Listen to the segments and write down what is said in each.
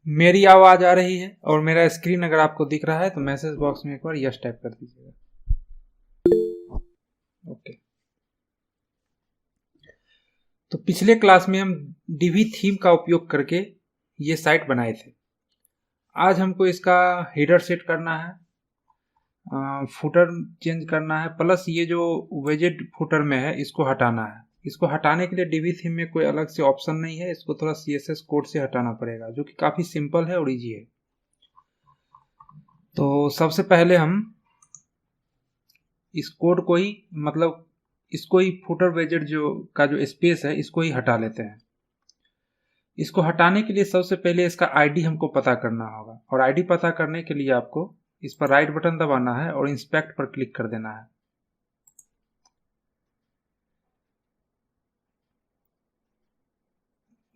मेरी आवाज आ रही है और मेरा स्क्रीन अगर आपको दिख रहा है तो मैसेज बॉक्स में एक बार यस टाइप कर दीजिएगा। ओके। तो पिछले क्लास में हम डीवी थीम का उपयोग करके ये साइट बनाए थे। आज हमको इसका हेडर सेट करना है, फुटर चेंज करना है, प्लस ये जो वेजेट फुटर में है इसको हटाना है। इसको हटाने के लिए डीवी थीम में कोई अलग से ऑप्शन नहीं है, इसको थोड़ा सीएसएस कोड से हटाना पड़ेगा, जो कि काफ़ी सिंपल है और ईजी है। तो सबसे पहले हम इस कोड को ही मतलब इसको ही फुटर वेजेट जो का जो स्पेस है इसको ही हटा लेते हैं। इसको हटाने के लिए सबसे पहले इसका आईडी हमको पता करना होगा, और आईडी पता करने के लिए आपको इस पर राइट बटन दबाना है और इंस्पेक्ट पर क्लिक कर देना है।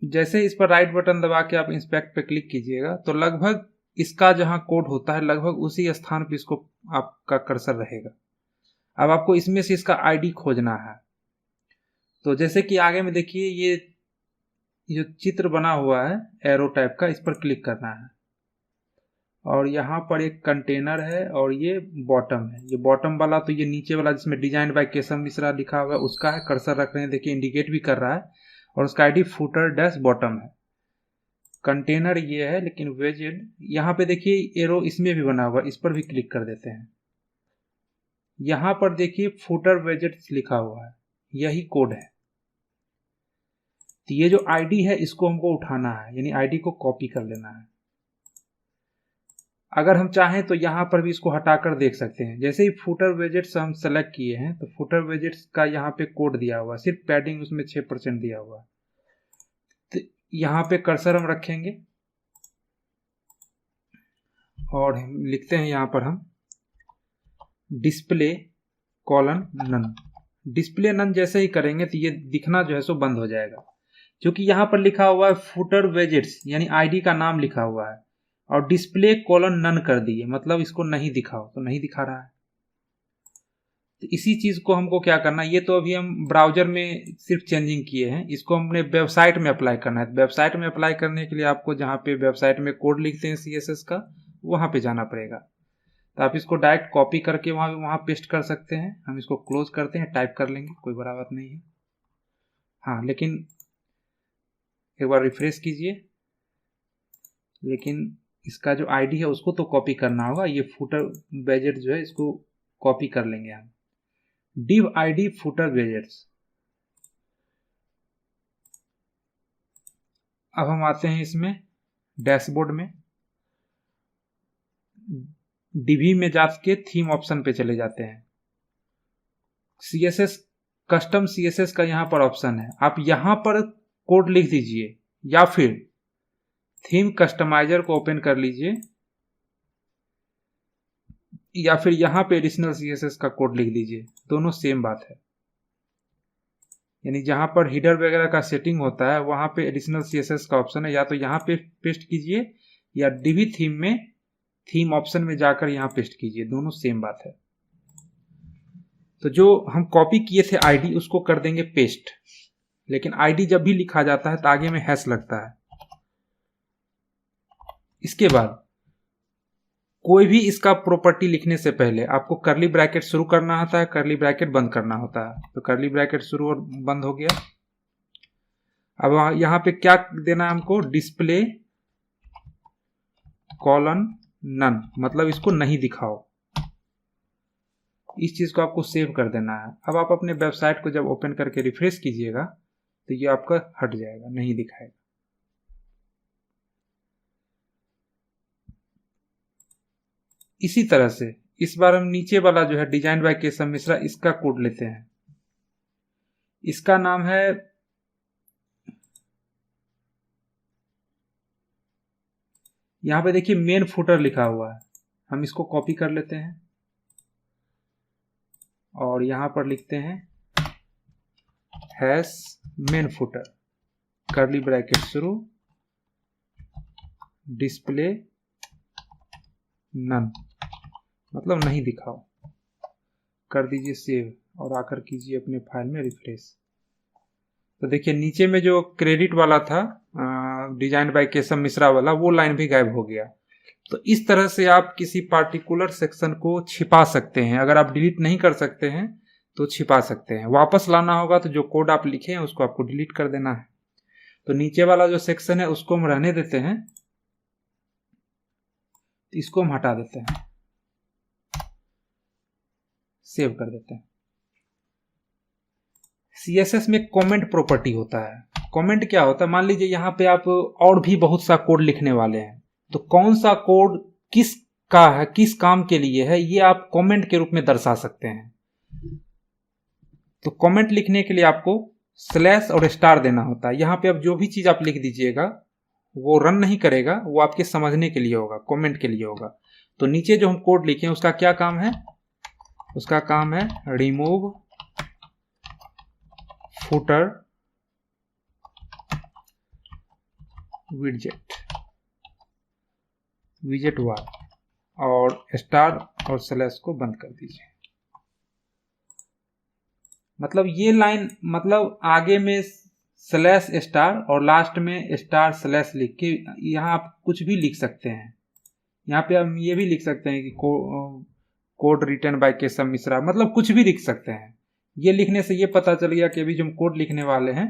जैसे इस पर राइट बटन दबा के आप इंस्पेक्ट पे क्लिक कीजिएगा तो लगभग इसका जहां कोड होता है लगभग उसी स्थान पे इसको आपका कर्सर रहेगा। अब आपको इसमें से इसका आईडी खोजना है। तो जैसे कि आगे में देखिए ये जो चित्र बना हुआ है एरो टाइप का, इस पर क्लिक करना है और यहाँ पर एक कंटेनर है और ये बॉटम है। ये बॉटम वाला तो ये नीचे वाला जिसमें डिजाइन बाय केशव मिश्रा लिखा हुआ है उसका है। कर्सर रख रहे हैं, देखिए इंडिकेट भी कर रहा है और उसका आईडी फुटर डैश बॉटम है। कंटेनर ये है, लेकिन वेजेड यहाँ पे देखिए एरो इसमें भी बना हुआ है, इस पर भी क्लिक कर देते हैं। यहाँ पर देखिए फुटर वेजेट लिखा हुआ है, यही कोड है। तो ये जो आईडी है इसको हमको उठाना है, यानी आईडी को कॉपी कर लेना है। अगर हम चाहें तो यहाँ पर भी इसको हटाकर देख सकते हैं। जैसे ही फुटर वेजेट्स हम सेलेक्ट किए हैं तो फुटर वेजेट्स का यहाँ पे कोड दिया हुआ है, सिर्फ पैडिंग उसमें 6% दिया हुआ है। तो यहाँ पे कर्सर हम रखेंगे और हम लिखते हैं यहाँ पर हम display colon none. Display none जैसे ही करेंगे तो ये दिखना जो है सो बंद हो जाएगा, क्योंकि यहाँ पर लिखा हुआ है फुटर वेजेट्स यानी आईडी का नाम लिखा हुआ है, और डिस्प्ले कॉलन नन कर दिए मतलब इसको नहीं दिखाओ, तो नहीं दिखा रहा है। तो इसी चीज को हमको क्या करना है, ये तो अभी हम ब्राउजर में सिर्फ चेंजिंग किए हैं, इसको हमने वेबसाइट में अप्लाई करना है। वेबसाइट में अप्लाई करने के लिए आपको जहाँ पे वेबसाइट में कोड लिखते हैं सीएसएस का, वहाँ पे जाना पड़ेगा। तो आप इसको डायरेक्ट कॉपी करके वहाँ पेस्ट कर सकते हैं। हम इसको क्लोज करते हैं, टाइप कर लेंगे, कोई बड़ा बात नहीं है। हाँ, लेकिन एक बार रिफ्रेश कीजिए, लेकिन इसका जो आईडी है उसको तो कॉपी करना होगा। ये फुटर वेजेट जो है इसको कॉपी कर लेंगे हम। div id footer widgets. अब हम आते हैं इसमें डैशबोर्ड में, डिवी में जाके थीम ऑप्शन पे चले जाते हैं। सीएसएस कस्टम सीएसएस का यहाँ पर ऑप्शन है, आप यहाँ पर कोड लिख दीजिए या फिर थीम कस्टमाइजर को ओपन कर लीजिए, या फिर यहाँ पे एडिशनल सीएसएस का कोड लिख दीजिए, दोनों सेम बात है। यानी जहां पर हीडर वगैरह का सेटिंग होता है वहां पे एडिशनल सीएसएस का ऑप्शन है, या तो यहाँ पे पेस्ट कीजिए या डीवी थीम में थीम ऑप्शन में जाकर यहाँ पेस्ट कीजिए, दोनों सेम बात है। तो जो हम कॉपी किए थे आईडी उसको कर देंगे पेस्ट, लेकिन आईडी जब भी लिखा जाता है तो आगे में हैश लगता है। इसके बाद कोई भी इसका प्रॉपर्टी लिखने से पहले आपको करली ब्रैकेट शुरू करना होता है, करली ब्रैकेट बंद करना होता है। तो करली ब्रैकेट शुरू और बंद हो गया। अब यहाँ पे क्या देना है हमको, डिस्प्ले कॉलन नन, मतलब इसको नहीं दिखाओ। इस चीज को आपको सेव कर देना है। अब आप अपने वेबसाइट को जब ओपन करके रिफ्रेश कीजिएगा तो ये आपका हट जाएगा, नहीं दिखाएगा। इसी तरह से इस बार हम नीचे वाला जो है डिजाइन बाय केशव मिश्रा, इसका कोड लेते हैं। इसका नाम है यहाँ पे देखिए मेन फुटर लिखा हुआ है, हम इसको कॉपी कर लेते हैं और यहाँ पर लिखते हैं हैश मेन फुटर करली ब्रैकेट शुरू डिस्प्ले नन, मतलब नहीं दिखाओ। कर दीजिए सेव और आकर कीजिए अपने फाइल में रिफ्रेश। तो देखिए नीचे में जो क्रेडिट वाला था डिजाइन बाय केशव मिश्रा वाला, वो लाइन भी गायब हो गया। तो इस तरह से आप किसी पार्टिकुलर सेक्शन को छिपा सकते हैं। अगर आप डिलीट नहीं कर सकते हैं तो छिपा सकते हैं। वापस लाना होगा तो जो कोड आप लिखे हैं उसको आपको डिलीट कर देना है। तो नीचे वाला जो सेक्शन है उसको हम रहने देते हैं, इसको हम हटा देते हैं, सेव कर देते हैं। CSS में कमेंट प्रॉपर्टी होता है। कमेंट क्या होता है, मान लीजिए यहाँ पे आप और भी बहुत सा कोड लिखने वाले हैं, तो कौन सा कोड किस का है, किस काम के लिए है, ये आप कमेंट के रूप में दर्शा सकते हैं। तो कमेंट लिखने के लिए आपको स्लैश और स्टार देना होता है। यहाँ पे अब जो भी चीज आप लिख दीजिएगा वो रन नहीं करेगा, वो आपके समझने के लिए होगा, कमेंट के लिए होगा। तो नीचे जो हम कोड लिखे हैं उसका क्या काम है, उसका काम है रिमूव फुटर विजेट वार, और स्टार और स्लैश को बंद कर दीजिए। मतलब ये लाइन, मतलब आगे में स्लैश स्टार और लास्ट में स्टार स्लैश लिख के यहाँ आप कुछ भी लिख सकते हैं। यहाँ पे हम ये भी लिख सकते हैं कि code written by Keshav Mishra, मतलब कुछ भी लिख सकते हैं। ये लिखने से ये पता चल गया कि अभी जो हम कोड लिखने वाले हैं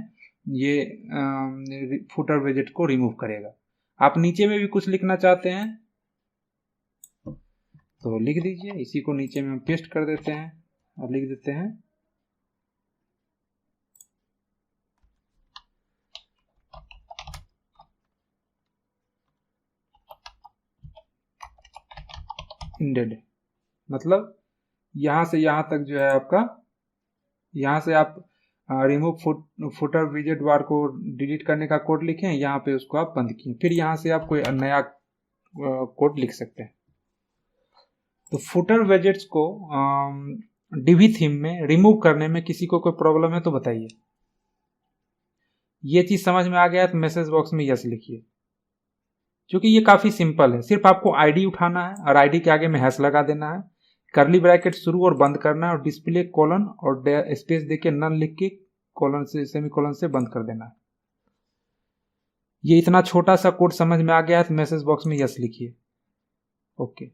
ये फुटर विजेट को रिमूव करेगा। आप नीचे में भी कुछ लिखना चाहते हैं तो लिख दीजिए। इसी को नीचे में हम पेस्ट कर देते हैं और लिख देते हैं इंडेड। मतलब यहां से यहां तक जो है आपका, यहां से आप रिमूव फुटर विजेट बार को डिलीट करने का कोड लिखें, यहाँ पे उसको आप बंद किए, फिर यहाँ से आप कोई नया कोड लिख सकते हैं। तो फुटर विजेट्स को डीवी थीम में रिमूव करने में किसी को कोई प्रॉब्लम है तो बताइए। ये चीज समझ में आ गया तो मैसेज बॉक्स में यस लिखिए, क्योंकि ये काफी सिंपल है। सिर्फ आपको आईडी उठाना है और आईडी के आगे में हैश लगा देना है, करली ब्रैकेट शुरू और बंद करना है, और डिस्प्ले कोलन और स्पेस देके नन लिख के कोलन से सेमीकोलन से बंद कर देना है। ये इतना छोटा सा कोड समझ में आ गया है तो मैसेज बॉक्स में यस लिखिए। ओके,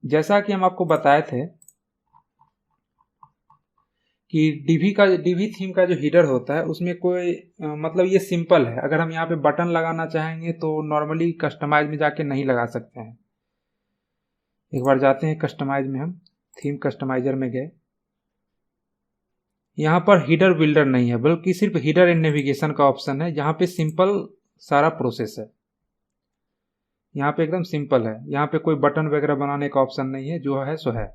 जैसा कि हम आपको बताए थे कि डीवी थीम का जो हीडर होता है उसमें कोई मतलब ये सिंपल है। अगर हम यहाँ पे बटन लगाना चाहेंगे तो नॉर्मली कस्टमाइज में जाके नहीं लगा सकते हैं। एक बार जाते हैं कस्टमाइज में, हम थीम कस्टमाइजर में गए, यहाँ पर हीडर बिल्डर नहीं है बल्कि सिर्फ हीडर एंड नेविगेशन का ऑप्शन है। यहाँ पे सिंपल सारा प्रोसेस है, यहाँ पे एकदम सिंपल है। यहाँ पे कोई बटन वगैरह बनाने का ऑप्शन नहीं है, जो है सो है।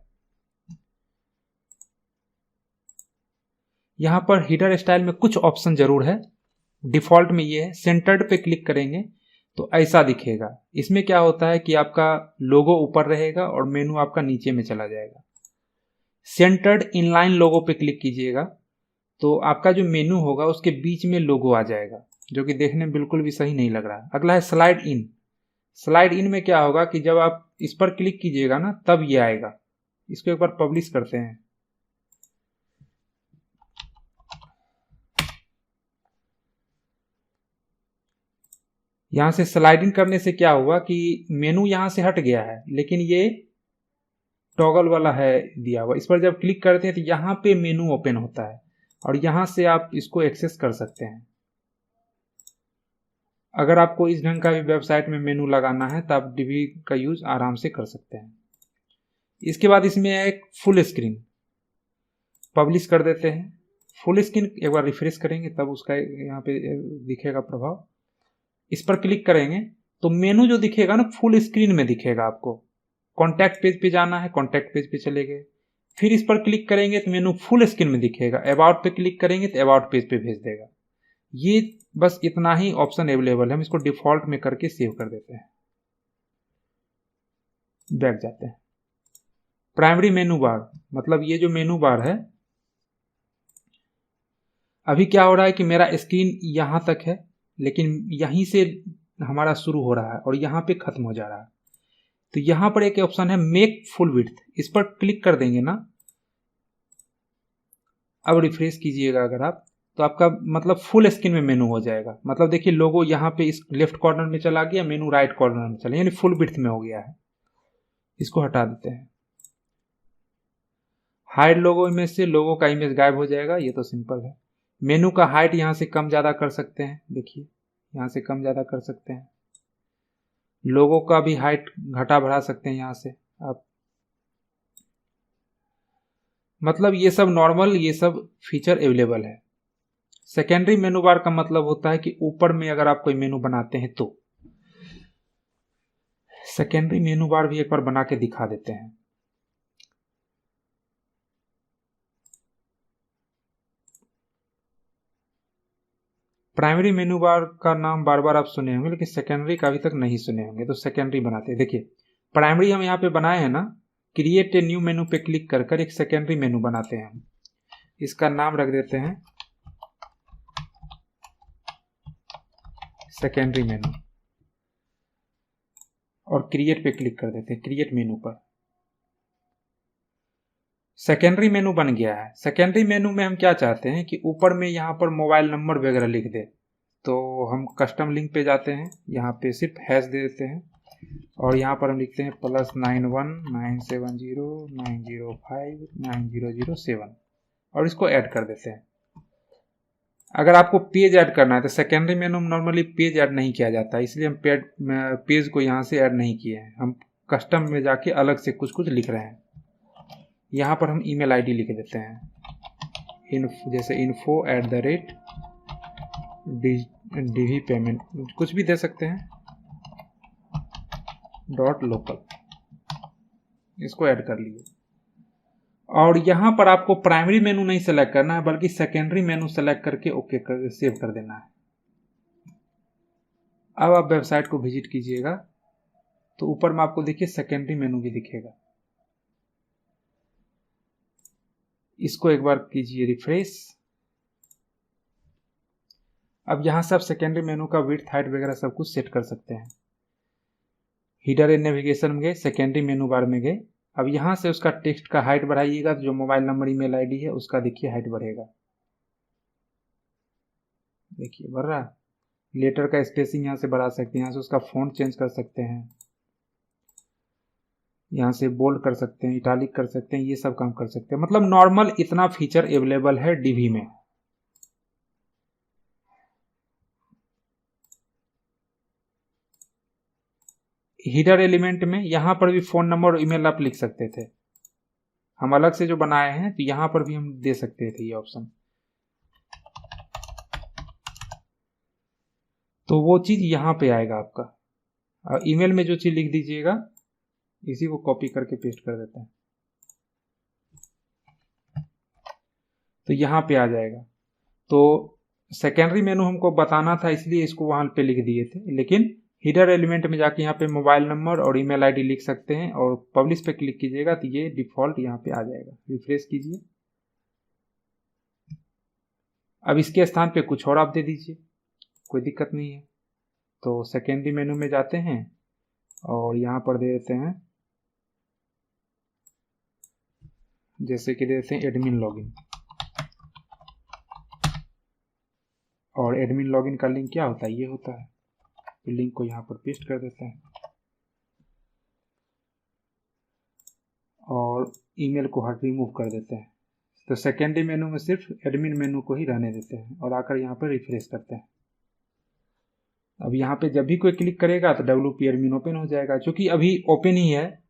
यहाँ पर हीडर स्टाइल में कुछ ऑप्शन जरूर है, डिफॉल्ट में ये है। सेंटर्ड पे क्लिक करेंगे तो ऐसा दिखेगा। इसमें क्या होता है कि आपका लोगो ऊपर रहेगा और मेनू आपका नीचे में चला जाएगा। सेंटर्ड इनलाइन लोगो पे क्लिक कीजिएगा तो आपका जो मेनू होगा उसके बीच में लोगो आ जाएगा, जो कि देखने में बिल्कुल भी सही नहीं लग रहा। अगला है स्लाइड इन। स्लाइड इन में क्या होगा कि जब आप इस पर क्लिक कीजिएगा ना तब ये आएगा। इसको एक बार पब्लिश करते हैं। यहां से स्लाइडिंग करने से क्या हुआ कि मेनू यहां से हट गया है, लेकिन ये टॉगल वाला है दिया हुआ। इस पर जब क्लिक करते हैं तो यहां पे मेनू ओपन होता है और यहां से आप इसको एक्सेस कर सकते हैं। अगर आपको इस ढंग का भी वेबसाइट में मेनू लगाना है तो आप डीवी का यूज आराम से कर सकते हैं। इसके बाद इसमें एक फुल स्क्रीन, पब्लिश कर देते हैं। फुल स्क्रीन एक बार रिफ्रेश करेंगे तब उसका यहाँ पे दिखेगा प्रभाव। इस पर क्लिक करेंगे तो मेनू जो दिखेगा ना फुल स्क्रीन में दिखेगा। आपको कॉन्टैक्ट पेज पे जाना है, कॉन्टैक्ट पेज पे चले गए, फिर इस पर क्लिक करेंगे तो मेनू फुल स्क्रीन में दिखेगा। अबाउट पे क्लिक करेंगे तो अबाउट पेज पे भेज देगा। ये बस इतना ही ऑप्शन अवेलेबल है। हम इसको डिफॉल्ट में करके सेव कर देते हैं। बैक जाते हैं। प्राइमरी मेनू बार, मतलब ये जो मेनू बार है, अभी क्या हो रहा है कि मेरा स्क्रीन यहां तक है, लेकिन यहीं से हमारा शुरू हो रहा है और यहां पे खत्म हो जा रहा है। तो यहां पर एक ऑप्शन है मेक फुल विड्थ, इस पर क्लिक कर देंगे ना। अब रिफ्रेश कीजिएगा अगर आप तो आपका मतलब फुल स्क्रीन में मेनू हो जाएगा। मतलब देखिए लोगो यहाँ पे इस लेफ्ट कॉर्नर में चला गया, मेनू राइट कॉर्नर में चला, यानी फुल विड्थ में हो गया है। इसको हटा देते हैं। हाइड लोगो इमेज से लोगो का इमेज गायब हो जाएगा, ये तो सिंपल है। मेनू का हाइट यहाँ से कम ज़्यादा कर सकते हैं, देखिए यहाँ से कम ज़्यादा कर सकते हैं। लोगो का भी हाइट घटा बढ़ा सकते हैं यहाँ से आप। मतलब ये सब नॉर्मल, ये सब फीचर अवेलेबल है। सेकेंडरी मेनू बार का मतलब होता है कि ऊपर में अगर आप कोई मेनू बनाते हैं तो सेकेंडरी मेनू बार भी एक बार बना के दिखा देते हैं। प्राइमरी मेनू बार का नाम बार बार आप सुने होंगे, लेकिन सेकेंडरी का अभी तक नहीं सुने होंगे, तो सेकेंडरी बनाते हैं। देखिए प्राइमरी हम यहाँ पे बनाए हैं ना, क्रिएट ए न्यू मेनू पे क्लिक कर कर एक सेकेंडरी मेनू बनाते हैं हम। इसका नाम रख देते हैं सेकेंडरी मेनू और क्रिएट पे क्लिक कर देते हैं, क्रिएट मेनू पर। सेकेंडरी मेनू बन गया है। सेकेंडरी मेनू में हम क्या चाहते हैं कि ऊपर में यहाँ पर मोबाइल नंबर वगैरह लिख दे, तो हम कस्टम लिंक पे जाते हैं, यहाँ पे सिर्फ हैश दे देते हैं और यहाँ पर हम लिखते हैं +919709059007 और इसको ऐड कर देते हैं। अगर आपको पेज ऐड करना है तो सेकेंडरी मेनू में नॉर्मली पेज ऐड नहीं किया जाता है, इसलिए हम पेज को यहाँ से ऐड नहीं किए हैं। हम कस्टम में जाके अलग से कुछ कुछ लिख रहे हैं। यहाँ पर हम ईमेल आईडी लिख देते हैं, जैसे info@dv पेमेंट, कुछ भी दे सकते हैं, .local, इसको ऐड कर लिए। और यहाँ पर आपको प्राइमरी मेनू नहीं सेलेक्ट करना है, बल्कि सेकेंडरी मेनू सेलेक्ट करके ओके कर सेव कर देना है। अब आप वेबसाइट को विजिट कीजिएगा तो ऊपर में आपको देखिए सेकेंडरी मेनू भी दिखेगा। इसको एक बार कीजिए रिफ्रेश। अब यहाँ से आप सेकेंडरी मेनू का विड्थ हाइट वगैरह सब कुछ सेट कर सकते हैं। हीडर एंड नेविगेशन में गए, सेकेंडरी मेनू बार में गए। अब यहाँ से उसका टेक्स्ट का हाइट बढ़ाइएगा, तो जो मोबाइल नंबर ईमेल आईडी है उसका देखिए हाइट बढ़ेगा, देखिए बढ़ रहा है। लेटर का स्पेसिंग यहाँ से बढ़ा सकते हैं, यहाँ से उसका फॉन्ट चेंज कर सकते हैं, यहाँ से बोल्ड कर सकते हैं, इटालिक कर सकते हैं, ये सब काम कर सकते हैं। मतलब नॉर्मल इतना फीचर अवेलेबल है डीवी में। हीडर एलिमेंट में यहाँ पर भी फोन नंबर और ईमेल आप लिख सकते थे, हम अलग से जो बनाए हैं, तो यहाँ पर भी हम दे सकते थे ये ऑप्शन। तो वो चीज यहाँ पे आएगा आपका। और ईमेल में जो चीज लिख दीजिएगा, इसी को कॉपी करके पेस्ट कर देते हैं, तो यहाँ पे आ जाएगा। तो सेकेंडरी मेनू हमको बताना था, इसलिए इसको वहां पे लिख दिए थे, लेकिन हीडर एलिमेंट में जाके यहाँ पे मोबाइल नंबर और ईमेल आईडी लिख सकते हैं और पब्लिश पे क्लिक कीजिएगा तो ये डिफॉल्ट यहाँ पे आ जाएगा। रिफ्रेश कीजिए। अब इसके स्थान पे कुछ और आप दे दीजिए, कोई दिक्कत नहीं है। तो सेकेंडरी मेनू में जाते हैं और यहाँ पर दे देते हैं, जैसे कि दे देते हैं एडमिन लॉगिन। और एडमिन लॉगिन का लिंक क्या होता है, ये होता है। तो लिंक को यहाँ पर पेस्ट कर देते हैं और ईमेल को रिमूव कर देते हैं। तो सेकेंडरी मेनू में सिर्फ एडमिन मेनू को ही रहने देते हैं और आकर यहाँ पर रिफ्रेश करते हैं। अब यहाँ पे जब भी कोई क्लिक करेगा तो WP एडमिन ओपन हो जाएगा। क्योंकि अभी ओपन ही है,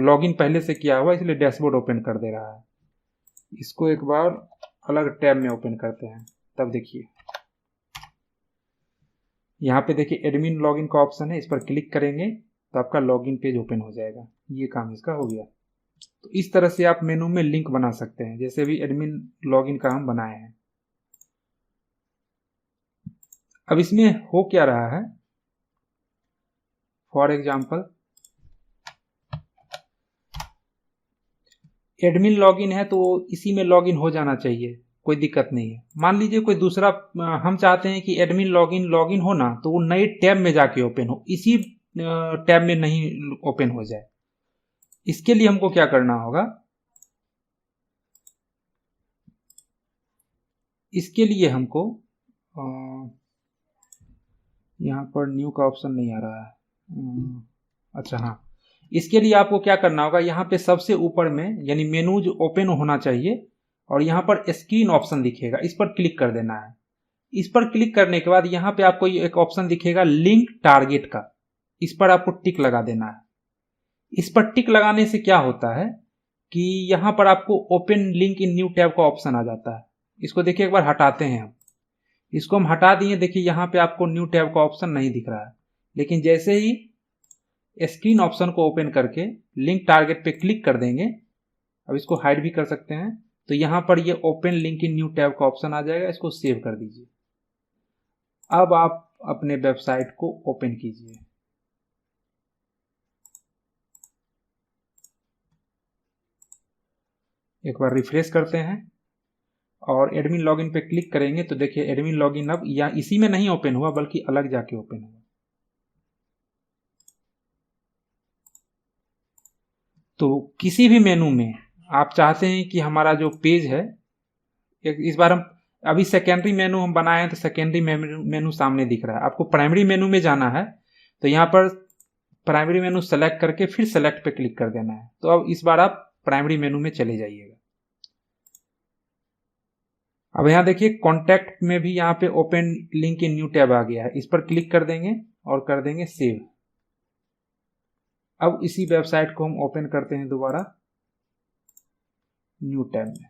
लॉगिन पहले से किया हुआ, इसलिए डैशबोर्ड ओपन कर दे रहा है। इसको एक बार अलग टैब में ओपन करते हैं, तब देखिए यहाँ पे देखिए एडमिन लॉगिन का ऑप्शन है, इस पर क्लिक करेंगे तो आपका लॉगिन पेज ओपन हो जाएगा। ये काम इसका हो गया। तो इस तरह से आप मेनू में लिंक बना सकते हैं, जैसे भी एडमिन लॉगिन का हम बनाए हैं। अब इसमें हो क्या रहा है, फॉर एग्जाम्पल एडमिन लॉगिन है तो इसी में लॉगिन हो जाना चाहिए, कोई दिक्कत नहीं है। मान लीजिए कोई दूसरा, हम चाहते हैं कि एडमिन लॉगिन हो ना, तो वो नए टैब में जाके ओपन हो, इसी टैब में नहीं ओपन हो जाए। इसके लिए हमको क्या करना होगा, इसके लिए हमको यहाँ पर न्यू का ऑप्शन नहीं आ रहा है। अच्छा हाँ, इसके लिए आपको क्या करना होगा, यहाँ पे सबसे ऊपर में यानी मेनूज ओपन होना चाहिए और यहाँ पर स्क्रीन ऑप्शन दिखेगा, इस पर क्लिक कर देना है। इस पर क्लिक करने के बाद यहाँ पे आपको एक ऑप्शन दिखेगा लिंक टारगेट का, इस पर आपको टिक लगा देना है। इस पर टिक लगाने से क्या होता है कि यहाँ पर आपको open link in new tab का ऑप्शन आ जाता है। इसको देखिए एक बार हटाते हैं हम, इसको हम हटा दिए, देखिए यहाँ पे आपको न्यू टैब का ऑप्शन नहीं दिख रहा है। लेकिन जैसे ही स्क्रीन ऑप्शन को ओपन करके लिंक टारगेट पे क्लिक कर देंगे, अब इसको हाइड भी कर सकते हैं, तो यहाँ पर ये open link in new tab का ऑप्शन आ जाएगा। इसको सेव कर दीजिए। अब आप अपने वेबसाइट को ओपन कीजिए। एक बार रिफ्रेश करते हैं और एडमिन लॉगिन पे क्लिक करेंगे तो देखिए एडमिन लॉगिन अब या इसी में नहीं ओपन हुआ बल्कि अलग जाके ओपन हुआ। तो किसी भी मेनू में आप चाहते हैं कि हमारा जो पेज है, इस बार हम अभी सेकेंडरी मेनू हम बनाए हैं तो सेकेंडरी मेनू सामने दिख रहा है। आपको प्राइमरी मेनू में जाना है तो यहाँ पर प्राइमरी मेनू सेलेक्ट करके फिर सेलेक्ट पे क्लिक कर देना है। तो अब इस बार आप प्राइमरी मेनू में चले जाइएगा। अब यहाँ देखिए कॉन्टैक्ट में भी यहाँ पे open link in new tab आ गया है, इस पर क्लिक कर देंगे और कर देंगे सेव। अब इसी वेबसाइट को हम ओपन करते हैं दोबारा न्यू टैब में।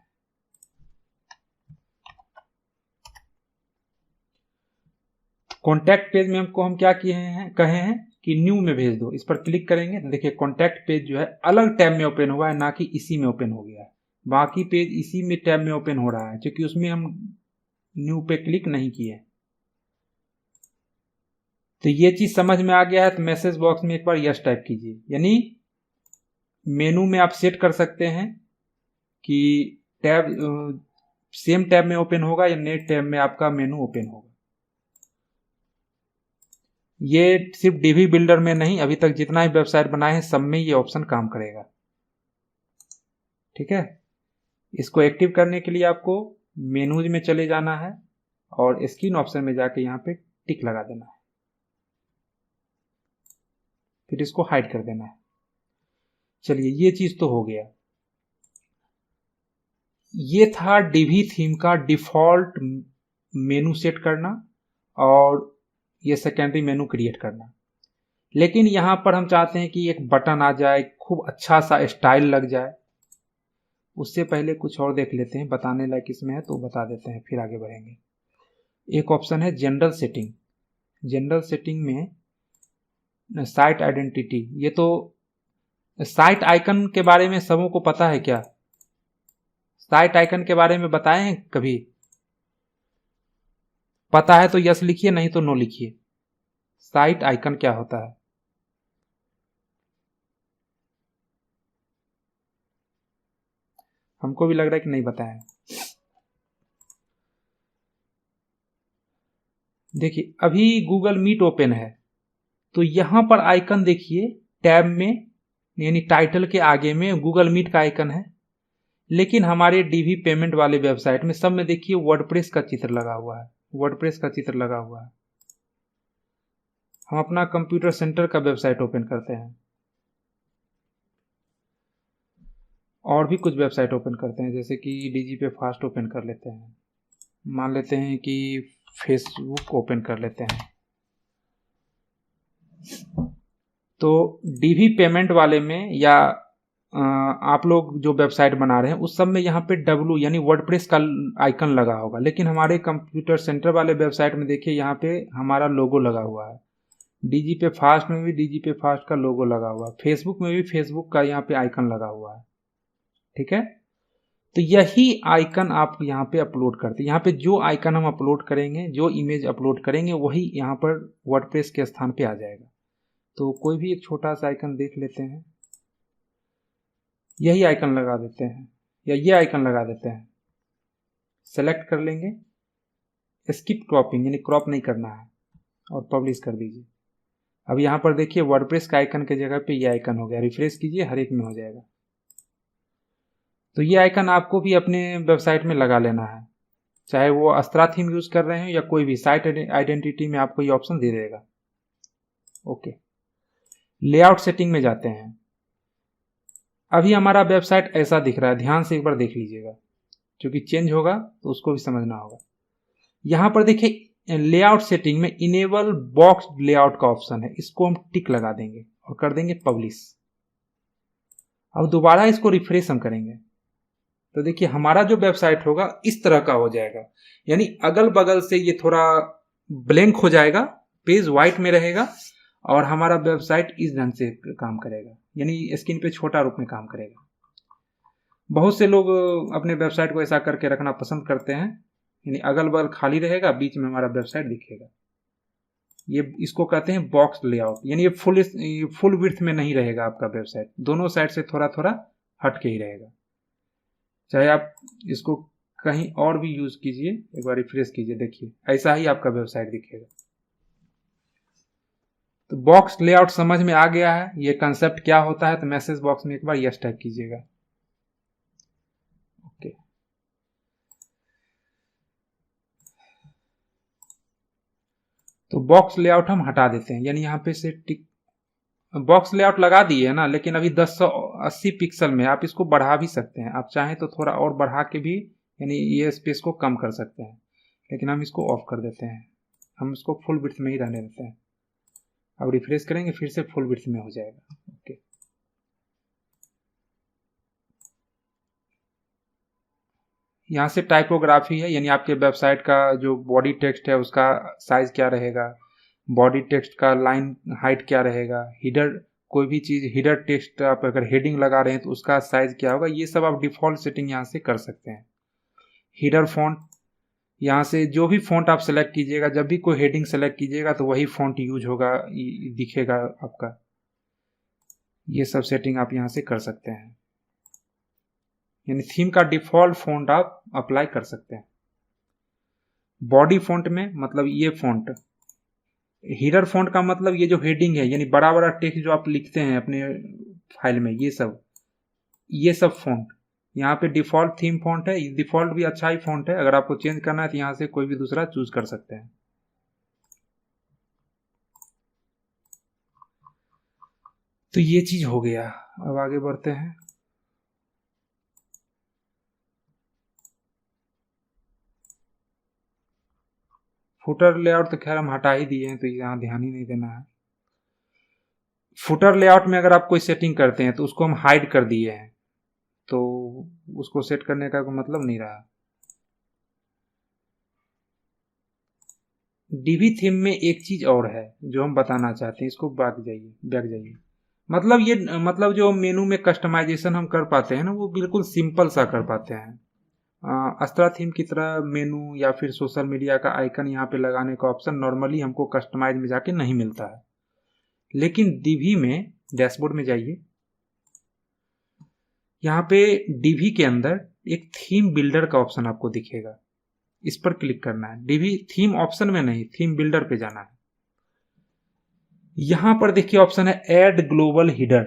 कॉन्टैक्ट पेज में हमको हम क्या किए हैं, कहे हैं कि न्यू में भेज दो। इस पर क्लिक करेंगे तो देखिए कॉन्टैक्ट पेज जो है अलग टैब में ओपन हुआ है, ना कि इसी में ओपन हो गया है। बाकी पेज इसी में टैब में ओपन हो रहा है क्योंकि उसमें हम न्यू पे क्लिक नहीं किए। तो ये चीज समझ में आ गया है तो मैसेज बॉक्स में एक बार यस टाइप कीजिए। यानी मेनू में आप सेट कर सकते हैं कि टैब सेम टैब में ओपन होगा या नए टैब में आपका मेनू ओपन होगा। ये सिर्फ डीवी बिल्डर में नहीं, अभी तक जितना भी वेबसाइट बनाए हैं सब में ये ऑप्शन काम करेगा। ठीक है, इसको एक्टिव करने के लिए आपको मेनूज में चले जाना है और स्क्रीन ऑप्शन में जाके यहाँ पे टिक लगा देना है, फिर इसको हाइड कर देना है। चलिए ये चीज तो हो गया। ये था डीवी थीम का डिफॉल्ट मेनू सेट करना और ये सेकेंडरी मेनू क्रिएट करना। लेकिन यहां पर हम चाहते हैं कि एक बटन आ जाए, खूब अच्छा सा स्टाइल लग जाए। उससे पहले कुछ और देख लेते हैं, बताने लायक इसमें है तो बता देते हैं, फिर आगे बढ़ेंगे। एक ऑप्शन है जनरल सेटिंग। जनरल सेटिंग में साइट आइडेंटिटी, ये तो साइट आइकन के बारे में सबों को पता है क्या? साइट आइकन के बारे में बताए हैं कभी? पता है तो यस लिखिए, नहीं तो नो लिखिए। साइट आइकन क्या होता है? हमको भी लग रहा है कि नहीं बताया। देखिए अभी गूगल मीट ओपन है तो यहां पर आइकन देखिए, टैब में यानी टाइटल के आगे में गूगल मीट का आइकन है। लेकिन हमारे डीवी पेमेंट वाले वेबसाइट में सब में देखिए वर्डप्रेस का चित्र लगा हुआ है, वर्डप्रेस का चित्र लगा हुआ है। हम अपना कंप्यूटर सेंटर का वेबसाइट ओपन करते हैं और भी कुछ वेबसाइट ओपन करते हैं, जैसे कि डीजी पे फास्ट ओपन कर लेते हैं, मान लेते हैं कि फेसबुक ओपन कर लेते हैं। तो डीवी पेमेंट वाले में या आप लोग जो वेबसाइट बना रहे हैं उस सब में यहाँ पे डब्लू यानी वर्डप्रेस का आइकन लगा होगा। लेकिन हमारे कंप्यूटर सेंटर वाले वेबसाइट में देखिए यहाँ पे हमारा लोगो लगा हुआ है। डीजी पे फास्ट में भी डीजी पे फास्ट का लोगो लगा हुआ है, फेसबुक में भी फेसबुक का यहाँ पे आइकन लगा हुआ है। ठीक है, तो यही आइकन आप यहाँ पे अपलोड करते हैं। यहाँ पे जो आइकन हम अपलोड करेंगे, जो इमेज अपलोड करेंगे, वही यहाँ पर वर्डप्रेस के स्थान पे आ जाएगा। तो कोई भी एक छोटा सा आइकन देख लेते हैं, यही आइकन लगा देते हैं या ये आइकन लगा देते हैं। सेलेक्ट कर लेंगे, स्किप क्रॉपिंग यानी क्रॉप नहीं करना है और पब्लिश कर दीजिए। अब यहाँ पर देखिए वर्डप्रेस का आइकन के जगह पे ये आइकन हो गया। रिफ्रेश कीजिए, हर एक में हो जाएगा। तो ये आइकन आपको भी अपने वेबसाइट में लगा लेना है। चाहे वो अस्त्रा थीम यूज कर रहे हैं या कोई भी, साइट आइडेंटिटी में आपको ये ऑप्शन दे देगा। ओके, लेआउट सेटिंग में जाते हैं। अभी हमारा वेबसाइट ऐसा दिख रहा है, ध्यान से एक बार देख लीजिएगा, क्योंकि चेंज होगा तो उसको भी समझना होगा। यहां पर देखिए लेआउट सेटिंग में इनेबल बॉक्स लेआउट का ऑप्शन है, इसको हम टिक लगा देंगे और कर देंगे पब्लिश। अब दोबारा इसको रिफ्रेश हम करेंगे तो देखिए हमारा जो वेबसाइट होगा इस तरह का हो जाएगा, यानी अगल बगल से ये थोड़ा ब्लैंक हो जाएगा, पेज व्हाइट में रहेगा और हमारा वेबसाइट इस ढंग से काम करेगा, यानी स्क्रीन पे छोटा रूप में काम करेगा। बहुत से लोग अपने वेबसाइट को ऐसा करके रखना पसंद करते हैं, यानी अगल बगल खाली रहेगा, बीच में हमारा वेबसाइट दिखेगा। ये इसको कहते हैं बॉक्स लेआउट, यानी ये फुल विड्थ में नहीं रहेगा आपका वेबसाइट, दोनों साइड से थोड़ा थोड़ा हट के ही रहेगा। चाहे आप इसको कहीं और भी यूज कीजिए, एक बार रिफ्रेश कीजिए, देखिए ऐसा ही आपका वेबसाइट दिखेगा। तो बॉक्स लेआउट समझ में आ गया है, ये कंसेप्ट क्या होता है, तो मैसेज बॉक्स में एक बार यस टाइप कीजिएगा। ओके, तो बॉक्स लेआउट हम हटा देते हैं, यानी यहाँ पे से टिक बॉक्स लेआउट लगा दिए है ना, लेकिन अभी 1080 पिक्सल में, आप इसको बढ़ा भी सकते हैं, आप चाहें तो थोड़ा और बढ़ा के भी, यानी ये स्पेस को कम कर सकते हैं, लेकिन हम इसको ऑफ कर देते हैं, हम इसको फुल विड्थ में ही रहने देते हैं। अब रिफ्रेश करेंगे फिर से फुल विड्थ में हो जाएगा। ओके, यहाँ से टाइपोग्राफी है, यानी आपके वेबसाइट का जो बॉडी टेक्स्ट है उसका साइज क्या रहेगा, बॉडी टेक्स्ट का लाइन हाइट क्या रहेगा, हिडर कोई भी चीज़ हिडर टेक्स्ट आप अगर हेडिंग लगा रहे हैं तो उसका साइज क्या होगा, ये सब आप डिफ़ॉल्ट सेटिंग यहाँ से कर सकते हैं। हिडर फॉन्ट, यहाँ से जो भी फॉन्ट आप सेलेक्ट कीजिएगा, जब भी कोई हेडिंग सेलेक्ट कीजिएगा तो वही फॉन्ट यूज होगा, दिखेगा आपका, ये सब सेटिंग आप यहाँ से कर सकते हैं, यानी थीम का डिफ़ॉल्ट फॉन्ट आप अप्लाई कर सकते हैं। बॉडी फॉन्ट में मतलब ये फॉन्ट, हिडर फॉन्ट का मतलब ये जो हेडिंग है, यानी बड़ा बड़ा टेक्स्ट जो आप लिखते हैं अपने फाइल में, ये सब फॉन्ट यहाँ पे डिफ़ॉल्ट थीम फॉन्ट है। डिफ़ॉल्ट भी अच्छा ही फॉन्ट है, अगर आपको चेंज करना है तो यहाँ से कोई भी दूसरा चूज कर सकते हैं। तो ये चीज हो गया, अब आगे बढ़ते हैं। फुटर लेआउट तो खैर हम हटा ही दिए हैं, तो यहाँ ध्यान ही नहीं देना है। फुटर लेआउट में अगर आप कोई सेटिंग करते हैं तो उसको हम हाइड कर दिए हैं, तो उसको सेट करने का कोई मतलब नहीं रहा। डीबी थीम में एक चीज और है जो हम बताना चाहते हैं, इसको बैक जाइए। मतलब जो मेनू में कस्टमाइजेशन हम कर पाते हैं ना, वो बिल्कुल सिंपल सा कर पाते हैं। अस्त्रा थीम की तरह मेनू या फिर सोशल मीडिया का आइकन यहाँ पे लगाने का ऑप्शन नॉर्मली हमको कस्टमाइज में जाके नहीं मिलता है, लेकिन डीबी में डैशबोर्ड में जाइए, यहाँ पे डीबी के अंदर एक थीम बिल्डर का ऑप्शन आपको दिखेगा, इस पर क्लिक करना है। डीबी थीम ऑप्शन में नहीं, थीम बिल्डर पे जाना है। यहां पर देखिए ऑप्शन है add global header,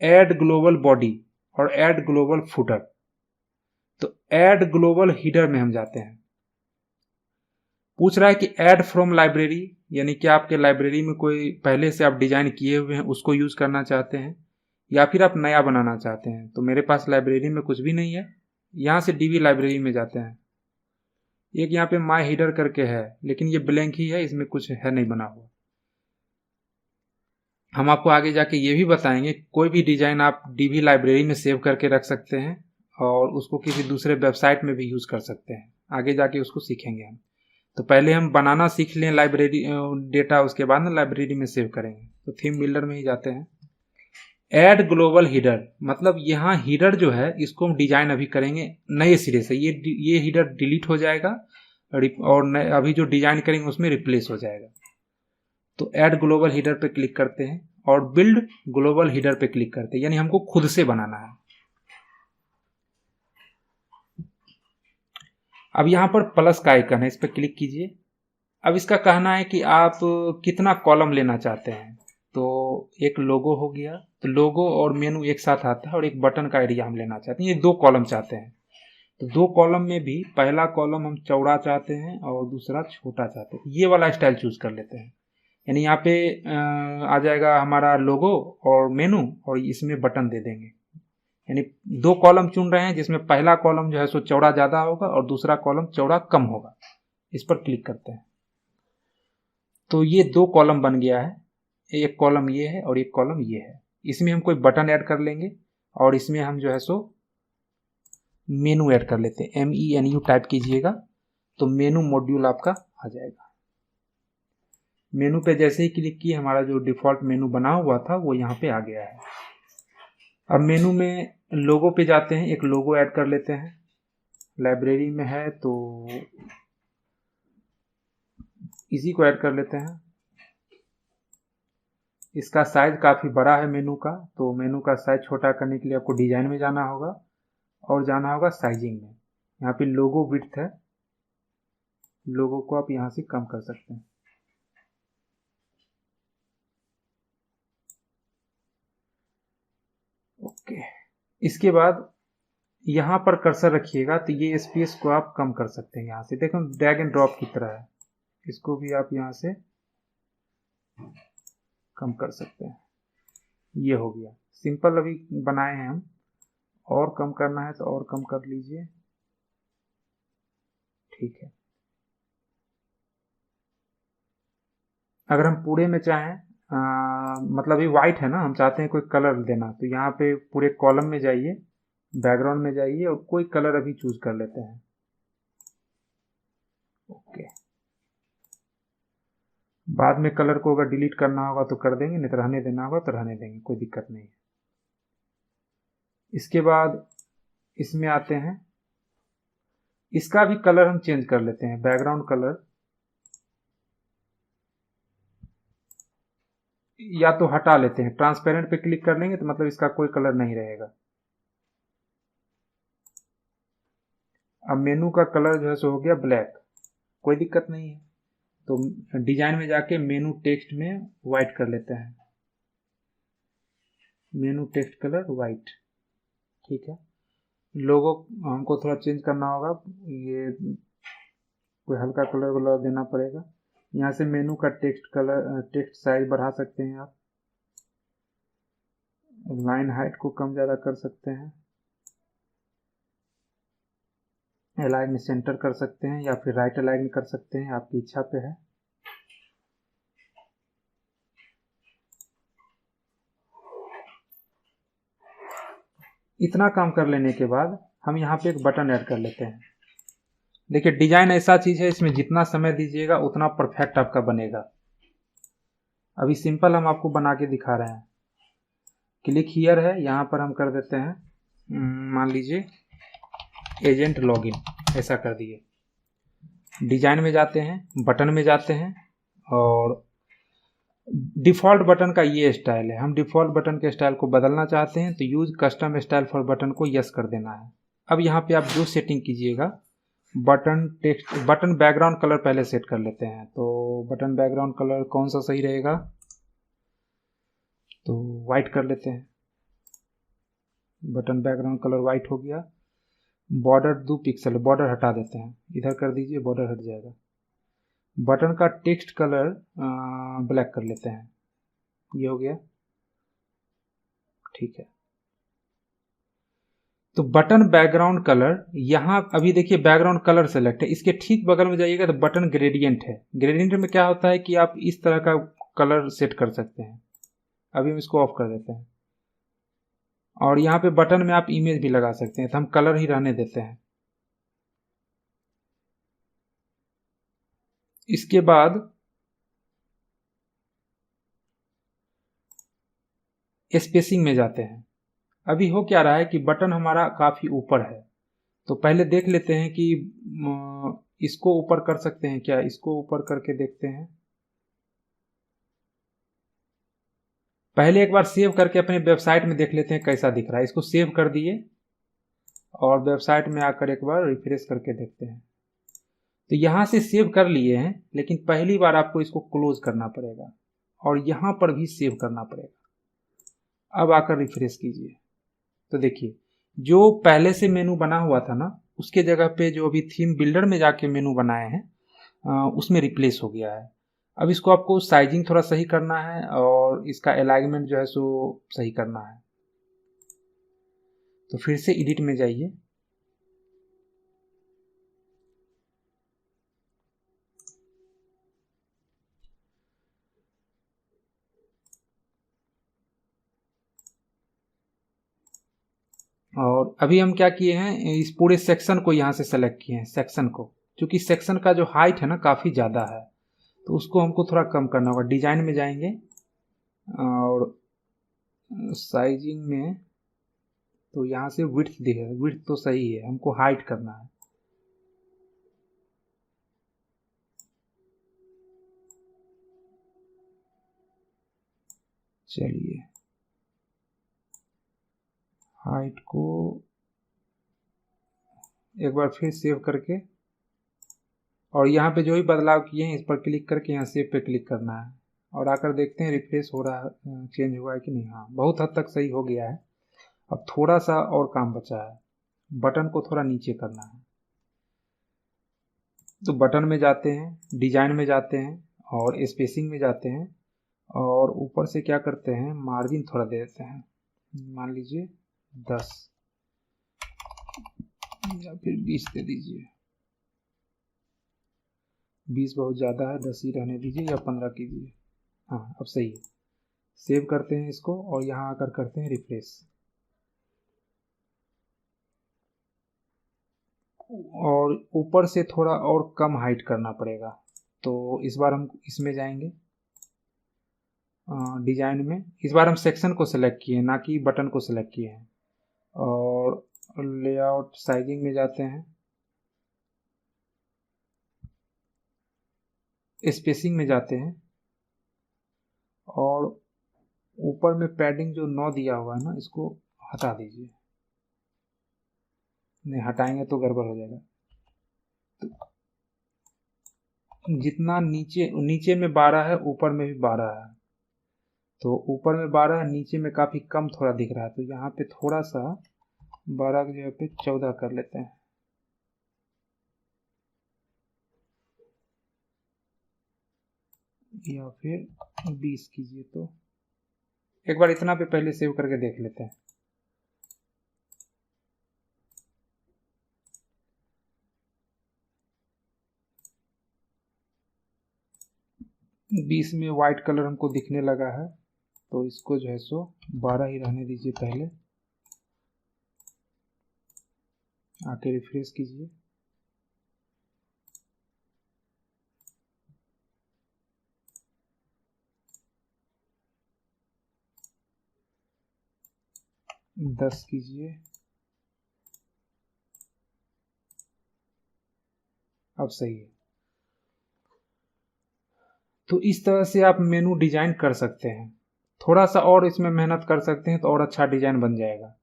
add global body और ऐड ग्लोबल फुटर। तो ऐड ग्लोबल हिडर में हम जाते हैं। पूछ रहा है कि ऐड फ्रॉम लाइब्रेरी, यानी कि आपके लाइब्रेरी में कोई पहले से आप डिजाइन किए हुए हैं उसको यूज करना चाहते हैं या फिर आप नया बनाना चाहते हैं। तो मेरे पास लाइब्रेरी में कुछ भी नहीं है, यहां से डीबी लाइब्रेरी में जाते हैं। एक यहाँ पे माई हिडर करके है, लेकिन ये ब्लैंक ही है, इसमें कुछ है नहीं बना हुआ। हम आपको आगे जाके ये भी बताएंगे, कोई भी डिजाइन आप डीबी लाइब्रेरी में सेव करके रख सकते हैं और उसको किसी दूसरे वेबसाइट में भी यूज कर सकते हैं, आगे जाके उसको सीखेंगे हम। तो पहले हम बनाना सीख लें लाइब्रेरी डेटा, उसके बाद ना लाइब्रेरी में सेव करेंगे। तो थीम बिल्डर में ही जाते हैं। ऐड ग्लोबल हिडर, मतलब यहाँ हिडर जो है इसको हम डिजाइन अभी करेंगे नए सिरे से, ये हिडर डिलीट हो जाएगा और अभी जो डिजाइन करेंगे उसमें रिप्लेस हो जाएगा। तो ऐड ग्लोबल हिडर पे क्लिक करते हैं और बिल्ड ग्लोबल हिडर पे क्लिक करते हैं, यानी हमको खुद से बनाना है। अब यहाँ पर प्लस का आइकन है, इस पर क्लिक कीजिए। अब इसका कहना है कि आप कितना कॉलम लेना चाहते हैं। तो एक लोगो हो गया, तो लोगो और मेनू एक साथ आता है, और एक बटन का एरिया हम लेना चाहते हैं, ये 2 कॉलम चाहते हैं। तो 2 कॉलम में भी पहला कॉलम हम चौड़ा चाहते हैं और दूसरा छोटा चाहते हैं, ये वाला स्टाइल चूज कर लेते हैं। यानी यहाँ पे आ जाएगा हमारा लोगो और मेनू, और इसमें बटन दे देंगे। यानी 2 कॉलम चुन रहे हैं जिसमें पहला कॉलम जो है सो चौड़ा ज़्यादा होगा और दूसरा कॉलम चौड़ा कम होगा। इस पर क्लिक करते हैं तो ये 2 कॉलम बन गया है, एक कॉलम ये है और एक कॉलम ये है। इसमें हम कोई बटन ऐड कर लेंगे और इसमें हम जो है सो मेनू ऐड कर लेते हैं। MENU टाइप कीजिएगा तो मेनू मॉड्यूल आपका आ जाएगा। मेनू पे जैसे ही क्लिक किए हमारा जो डिफ़ॉल्ट मेनू बना हुआ था वो यहाँ पे आ गया है। अब मेनू में लोगो पे जाते हैं, एक लोगो ऐड कर लेते हैं। लाइब्रेरी में है तो इसी को ऐड कर लेते हैं। इसका साइज काफ़ी बड़ा है मेनू का, तो मेनू का साइज छोटा करने के लिए आपको डिजाइन में जाना होगा और जाना होगा साइजिंग में। यहाँ पे लोगो विड्थ है, लोगो को आप यहाँ से कम कर सकते हैं। ओके, इसके बाद यहाँ पर कर्सर रखिएगा तो ये स्पेस को आप कम कर सकते हैं। यहाँ से देखो ड्रैग एंड ड्रॉप की तरह है, इसको भी आप यहाँ से कम कर सकते हैं। ये हो गया, सिंपल अभी बनाए हैं हम, और कम करना है तो और कम कर लीजिए। ठीक है, अगर हम पूरे में चाहें मतलब ये वाइट है ना, हम चाहते हैं कोई कलर देना, तो यहाँ पे पूरे कॉलम में जाइए, बैकग्राउंड में जाइए और कोई कलर अभी चूज कर लेते हैं। ओके, बाद में कलर को अगर डिलीट करना होगा तो कर देंगे, नहीं तो रहने देना होगा तो रहने देंगे, कोई दिक्कत नहीं है। इसके बाद इसमें आते हैं, इसका भी कलर हम चेंज कर लेते हैं। बैकग्राउंड कलर या तो हटा लेते हैं, ट्रांसपेरेंट पे क्लिक कर लेंगे तो मतलब इसका कोई कलर नहीं रहेगा। अब मेनू का कलर जो है सो हो गया ब्लैक, कोई दिक्कत नहीं है। तो डिजाइन में जाके मेनू टेक्स्ट में वाइट कर लेते हैं, मेनू टेक्स्ट कलर वाइट। ठीक है, लोगो हमको थोड़ा चेंज करना होगा, ये कोई हल्का कलर वलर देना पड़ेगा। यहाँ से मेनू का टेक्स्ट साइज बढ़ा सकते हैं आप, लाइन हाइट को कम ज़्यादा कर सकते हैं, अलाइन में सेंटर कर सकते हैं या फिर राइट अलाइन कर सकते हैं, आपकी इच्छा पे है। इतना काम कर लेने के बाद हम यहाँ पे एक बटन ऐड कर लेते हैं। देखिए डिजाइन ऐसा चीज है, इसमें जितना समय दीजिएगा उतना परफेक्ट आपका बनेगा। अभी सिंपल हम आपको बना के दिखा रहे हैं। क्लिक हियर है, यहाँ पर हम कर देते हैं, मान लीजिए एजेंट लॉगिन, ऐसा कर दिए। डिजाइन में जाते हैं, बटन में जाते हैं और डिफ़ॉल्ट बटन का ये स्टाइल है। हम डिफ़ॉल्ट बटन के स्टाइल को बदलना चाहते हैं तो use custom style for button को यस कर देना है। अब यहाँ पे आप जो सेटिंग कीजिएगा, button text, button background colour पहले सेट कर लेते हैं। तो बटन बैकग्राउंड कलर कौन सा सही रहेगा, तो वाइट कर लेते हैं। बटन बैकग्राउंड कलर वाइट हो गया। बॉर्डर 2 पिक्सल, बॉर्डर हटा देते हैं, इधर कर दीजिए, बॉर्डर हट जाएगा। बटन का टेक्स्ट कलर ब्लैक कर लेते हैं, ये हो गया। ठीक है, तो बटन बैकग्राउंड कलर यहाँ अभी देखिए बैकग्राउंड कलर सेलेक्ट है, इसके ठीक बगल में जाइएगा तो बटन ग्रेडियंट है। ग्रेडियंट में क्या होता है कि आप इस तरह का कलर सेट कर सकते हैं। अभी हम इसको ऑफ कर देते हैं और यहाँ पे बटन में आप इमेज भी लगा सकते हैं, तो हम कलर ही रहने देते हैं। इसके बाद स्पेसिंग में जाते हैं। अभी हो क्या रहा है कि बटन हमारा काफी ऊपर है, तो पहले देख लेते हैं कि इसको ऊपर कर सकते हैं क्या, इसको ऊपर करके देखते हैं। पहले एक बार सेव करके अपने वेबसाइट में देख लेते हैं कैसा दिख रहा है। इसको सेव कर दिए और वेबसाइट में आकर एक बार रिफ्रेश करके देखते हैं। तो यहाँ से सेव कर लिए हैं, लेकिन पहली बार आपको इसको क्लोज करना पड़ेगा और यहाँ पर भी सेव करना पड़ेगा। अब आकर रिफ्रेश कीजिए तो देखिए जो पहले से मेनू बना हुआ था ना, उसके जगह पे जो अभी थीम बिल्डर में जाके मेनू बनाए हैं उसमें रिप्लेस हो गया है। अब इसको आपको साइजिंग थोड़ा सही करना है और इसका अलाइनमेंट जो है सो सही करना है। तो फिर से एडिट में जाइए, और अभी हम क्या किए हैं, इस पूरे सेक्शन को यहाँ से सेलेक्ट किए हैं, सेक्शन को, क्योंकि सेक्शन का जो हाइट है ना काफ़ी ज़्यादा है, तो उसको हमको थोड़ा कम करना होगा। डिजाइन में जाएंगे और साइजिंग में, तो यहाँ से विड्थ दिखेगा, विड्थ तो सही है, हमको हाइट करना है। चलिए हाइट को एक बार फिर सेव करके, और यहाँ पे जो भी बदलाव किए हैं इस पर क्लिक करके यहाँ सेव पे क्लिक करना है, और आकर देखते हैं रिफ्रेश हो रहा है, चेंज हुआ है कि नहीं। हाँ, बहुत हद तक सही हो गया है। अब थोड़ा सा और काम बचा है, बटन को थोड़ा नीचे करना है। तो बटन में जाते हैं, डिजाइन में जाते हैं और स्पेसिंग में जाते हैं, और ऊपर से क्या करते हैं, मार्जिन थोड़ा दे देते हैं, मान लीजिए 10 या फिर 20 दे दीजिए। 20 बहुत ज़्यादा है, 10 ही रहने दीजिए या 15 कीजिए। हाँ, अब सही है। सेव करते हैं इसको और यहाँ आकर करते हैं रिफ्रेश, और ऊपर से थोड़ा और कम हाइट करना पड़ेगा। तो इस बार हम इसमें जाएंगे, डिजाइन में, इस बार हम सेक्शन को सिलेक्ट किए ना कि बटन को सिलेक्ट किए हैं, और लेआउट साइजिंग में जाते हैं, स्पेसिंग में जाते हैं, और ऊपर में पैडिंग जो 9 दिया हुआ है ना, इसको हटा दीजिए। नहीं, हटाएंगे तो गड़बड़ हो जाएगा। तो जितना नीचे में 12 है, ऊपर में भी 12 है, तो ऊपर में 12 है, नीचे में काफ़ी कम थोड़ा दिख रहा है, तो यहाँ पे थोड़ा सा 12 की जगह पे 14 कर लेते हैं। या फिर 20 कीजिए। तो एक बार इतना पे पहले सेव करके देख लेते हैं। 20 में वाइट कलर हमको दिखने लगा है, तो इसको जो है सो 12 ही रहने दीजिए पहले। आके रिफ्रेश कीजिए, दस कीजिए। अब सही है। तो इस तरह से आप मेनू डिजाइन कर सकते हैं। थोड़ा सा और इसमें मेहनत कर सकते हैं तो और अच्छा डिजाइन बन जाएगा।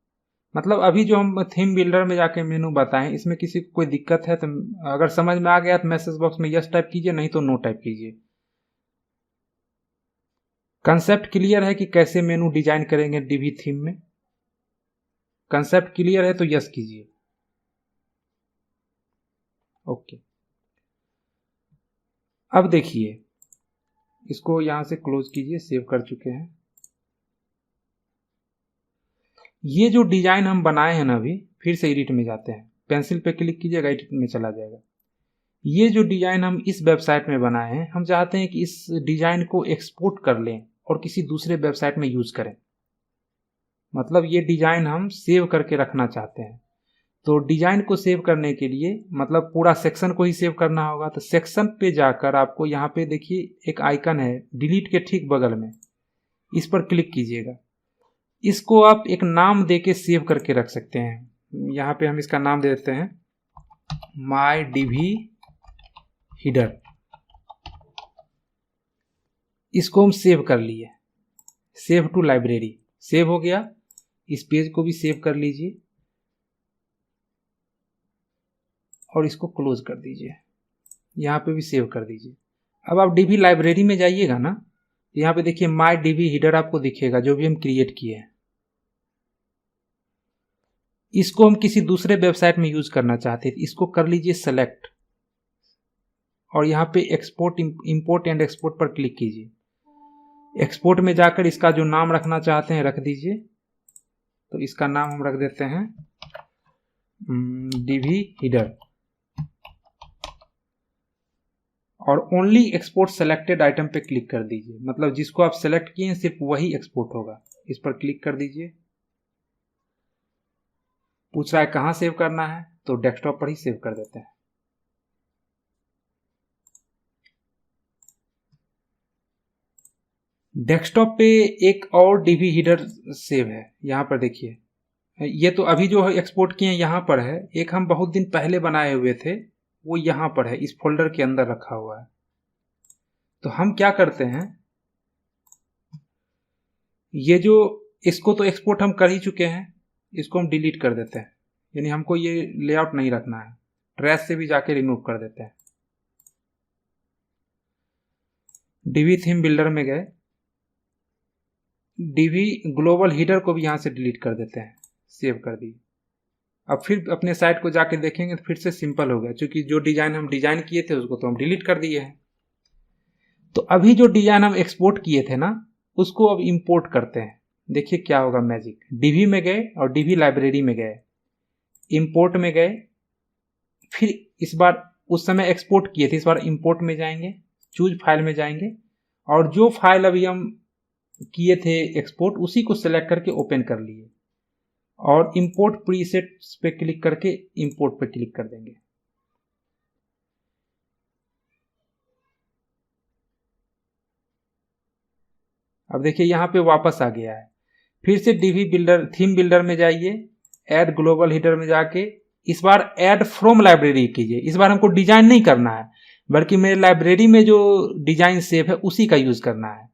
मतलब अभी जो हम थीम बिल्डर में जाके मेनू बताएं, इसमें किसी को कोई दिक्कत है तो अगर समझ में आ गया तो मैसेज बॉक्स में यस टाइप कीजिए, नहीं तो नो टाइप कीजिए। कंसेप्ट क्लियर है कि कैसे मेनू डिजाइन करेंगे डीवी थीम में? कंसेप्ट क्लियर है तो यस कीजिए। ओके, अब देखिए, इसको यहां से क्लोज कीजिए, सेव कर चुके हैं। ये जो डिजाइन हम बनाए हैं ना, अभी फिर से एडिट में जाते हैं, पेंसिल पे क्लिक कीजिएगा, एडिट में चला जाएगा। ये जो डिजाइन हम इस वेबसाइट में बनाए हैं, हम चाहते हैं कि इस डिजाइन को एक्सपोर्ट कर लें और किसी दूसरे वेबसाइट में यूज करें। मतलब ये डिजाइन हम सेव करके रखना चाहते हैं। तो डिजाइन को सेव करने के लिए मतलब पूरा सेक्शन को ही सेव करना होगा। तो सेक्शन पे जाकर आपको यहाँ पे देखिए एक आइकन है डिलीट के ठीक बगल में, इस पर क्लिक कीजिएगा। इसको आप एक नाम देके सेव करके रख सकते हैं। यहाँ पे हम इसका नाम दे देते हैं माई डीवी हिडर। इसको हम सेव कर लिए, सेव टू लाइब्रेरी, सेव हो गया। इस पेज को भी सेव कर लीजिए और इसको क्लोज कर दीजिए, यहाँ पे भी सेव कर दीजिए। अब आप डीवी लाइब्रेरी में जाइएगा ना, यहाँ पे देखिए माई डीवी हिडर आपको दिखेगा, जो भी हम क्रिएट किए हैं। इसको हम किसी दूसरे वेबसाइट में यूज करना चाहते हैं, इसको कर लीजिए सेलेक्ट और यहाँ पे एक्सपोर्ट इंपोर्ट एंड एक्सपोर्ट पर क्लिक कीजिए। एक्सपोर्ट में जाकर इसका जो नाम रखना चाहते हैं रख दीजिए। तो इसका नाम हम रख देते हैं डीवी हीडर और ओनली एक्सपोर्ट सेलेक्टेड आइटम पे क्लिक कर दीजिए, मतलब जिसको आप सेलेक्ट किए हैं सिर्फ वही एक्सपोर्ट होगा। इस पर क्लिक कर दीजिए। पूछ रहा है कहाँ सेव करना है, तो डेस्कटॉप पर ही सेव कर देते हैं। डेस्कटॉप पे एक और डीवी हीडर सेव है, यहाँ पर देखिए। ये तो अभी जो एक्सपोर्ट किए यहाँ पर है, एक हम बहुत दिन पहले बनाए हुए थे वो यहाँ पर है, इस फोल्डर के अंदर रखा हुआ है। तो हम क्या करते हैं, ये जो इसको तो एक्सपोर्ट हम कर ही चुके हैं, इसको हम डिलीट कर देते हैं, यानी हमको ये लेआउट नहीं रखना है। ट्रैश से भी जाके रिमूव कर देते हैं। डीवी थीम बिल्डर में गए, डीवी ग्लोबल हीडर को भी यहाँ से डिलीट कर देते हैं, सेव कर दी। अब फिर अपने साइट को जाके देखेंगे तो फिर से सिंपल हो गया, क्योंकि जो डिजाइन हम डिजाइन किए थे उसको तो हम डिलीट कर दिए हैं। तो अभी जो डिजाइन हम एक्सपोर्ट किए थे ना, उसको अब इंपोर्ट करते हैं। देखिए क्या होगा मैजिक। डीवी में गए और डीवी लाइब्रेरी में गए, इंपोर्ट में गए, फिर इस बार उस समय एक्सपोर्ट किए थे, इस बार इंपोर्ट में जाएंगे, चूज फाइल में जाएंगे और जो फाइल अभी हम किए थे एक्सपोर्ट उसी को सेलेक्ट करके ओपन कर लिए और इंपोर्ट प्रीसेट्स पे क्लिक करके इंपोर्ट पे क्लिक कर देंगे। अब देखिए यहाँ पे वापस आ गया है। फिर से डीवी बिल्डर थीम बिल्डर में जाइए, ऐड ग्लोबल हीडर में जाके इस बार ऐड फ्रॉम लाइब्रेरी कीजिए। इस बार हमको डिजाइन नहीं करना है, बल्कि मेरे लाइब्रेरी में जो डिजाइन सेव है उसी का यूज करना है।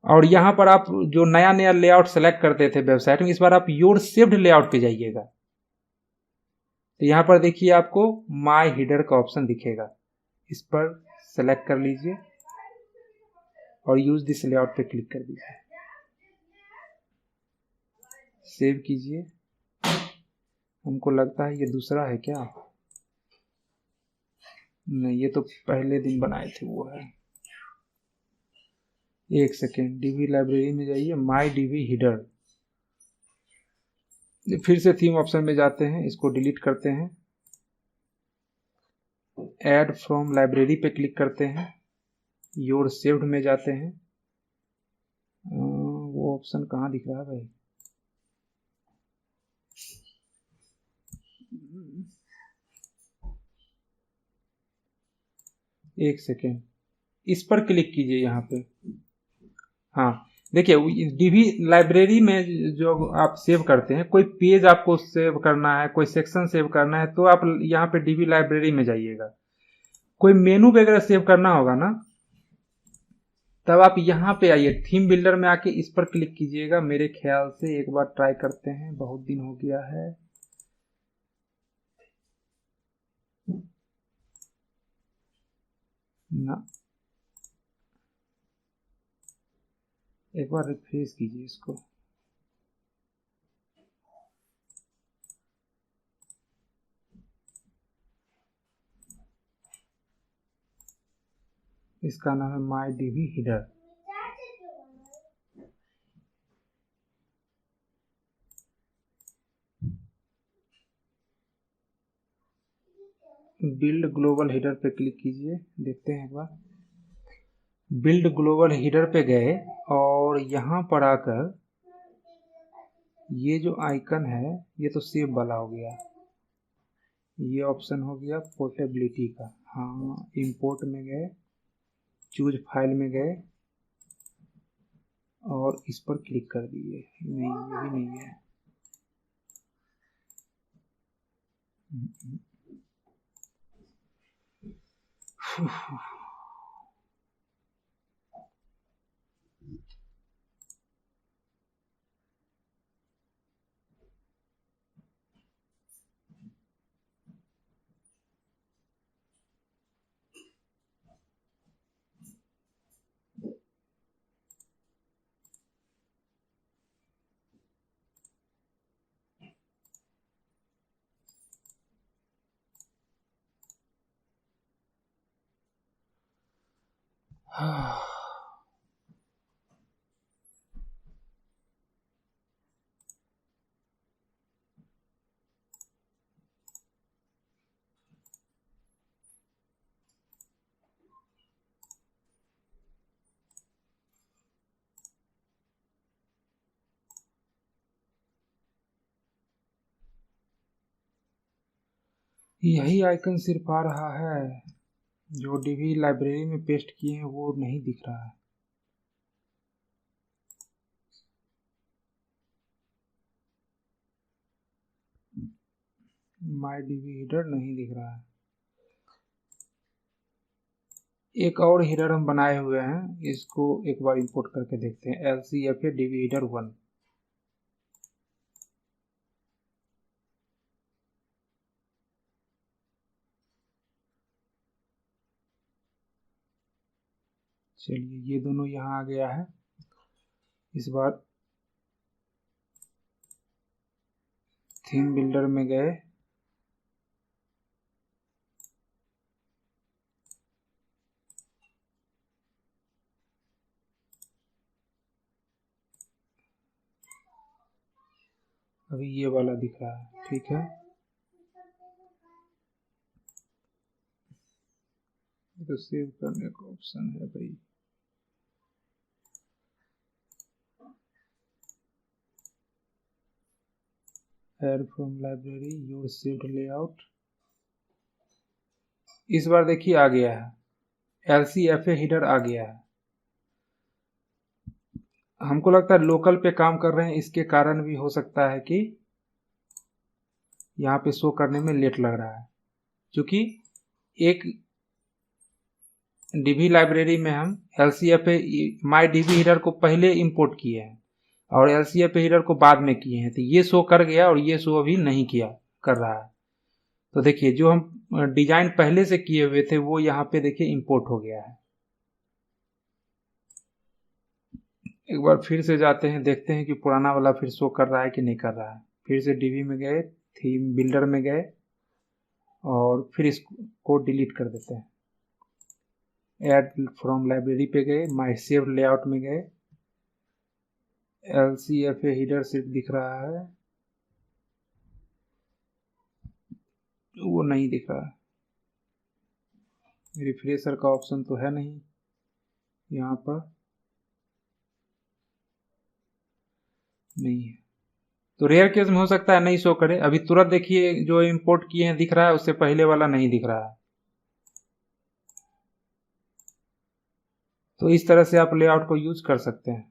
और यहाँ पर आप जो नया नया लेआउट सेलेक्ट करते थे वेबसाइट में, इस बार आप योर सेव्ड लेआउट पे जाइएगा। तो यहाँ पर देखिए आपको माय हीडर का ऑप्शन दिखेगा, इस पर सेलेक्ट कर लीजिए और यूज दिस लेआउट पे क्लिक कर दीजिए, सेव कीजिए। हमको लगता है ये दूसरा है क्या, नहीं ये तो पहले दिन बनाए थे वो है। एक सेकेंड, डीवी लाइब्रेरी में जाइए, माय डीवी हीडर, फिर से थीम ऑप्शन में जाते हैं, इसको डिलीट करते हैं, ऐड फ्रॉम लाइब्रेरी पे क्लिक करते हैं, योर सेव्ड में जाते हैं। वो ऑप्शन कहाँ दिख रहा है भाई, एक सेकेंड, इस पर क्लिक कीजिए यहाँ पे। हाँ देखिए, डीवी लाइब्रेरी में जो आप सेव करते हैं, कोई पेज आपको सेव करना है, कोई सेक्शन सेव करना है, तो आप यहाँ पे डीवी लाइब्रेरी में जाइएगा। कोई मेनू वगैरह सेव करना होगा ना, तब आप यहाँ पे आइए, थीम बिल्डर में आके इस पर क्लिक कीजिएगा। मेरे ख्याल से एक बार ट्राई करते हैं, बहुत दिन हो गया है। ना, एक बार रिफ्रेश कीजिए इसको। इसका नाम है my DV header. Build global header पे क्लिक कीजिए, देखते हैं एक बार। बिल्ड ग्लोबल हीडर पे गए और यहाँ पर आकर ये जो आइकन है ये तो सेव वाला हो गया, ये ऑप्शन हो गया पोर्टेबिलिटी का। हाँ, इंपोर्ट में गए, चूज फाइल में गए और इस पर क्लिक कर दिए। नहीं, ये भी नहीं है। यही आइकन सिर्फ आ रहा है, जो डीबी लाइब्रेरी में पेस्ट किए हैं वो नहीं दिख रहा है। माई डीबी हीडर नहीं दिख रहा है। एक और हीडर हम बनाए हुए हैं, इसको एक बार इंपोर्ट करके देखते हैं। LCFA dB header 1। चलिए ये दोनों यहाँ आ गया है। इस बार थीम बिल्डर में गए, अभी ये वाला दिख रहा है, ठीक है। तो सेव करने का ऑप्शन है भाई, add from library your saved layout. इस बार देखिए आ गया है, LCFA हीडर आ गया है। हमको लगता है लोकल पे काम कर रहे हैं, इसके कारण भी हो सकता है कि यहाँ पे शो करने में लेट लग रहा है, क्योंकि एक डीबी लाइब्रेरी में हम LCFA माई डीबी हीडर को पहले इंपोर्ट किए हैं और LCFA हीडर को बाद में किए हैं, तो ये शो कर गया और ये शो अभी नहीं किया कर रहा है। तो देखिए जो हम डिजाइन पहले से किए हुए थे वो यहाँ पे देखिए इंपोर्ट हो गया है। एक बार फिर से जाते हैं, देखते हैं कि पुराना वाला फिर शो कर रहा है कि नहीं कर रहा है। फिर से डीबी में गए, थीम बिल्डर में गए और फिर इसको डिलीट कर देते हैं। ऐड फ्रॉम लाइब्रेरी पे गए, माई सेव्ड लेआउट में गए, LCFA हीडर सिर्फ दिख रहा है, वो नहीं दिख रहा है। रिफ्रेशर का ऑप्शन तो है नहीं यहाँ पर, नहीं है। तो रेयर केस में हो सकता है नहीं शो करे। अभी तुरंत देखिए जो इंपोर्ट किए हैं दिख रहा है, उससे पहले वाला नहीं दिख रहा है। तो इस तरह से आप लेआउट को यूज कर सकते हैं।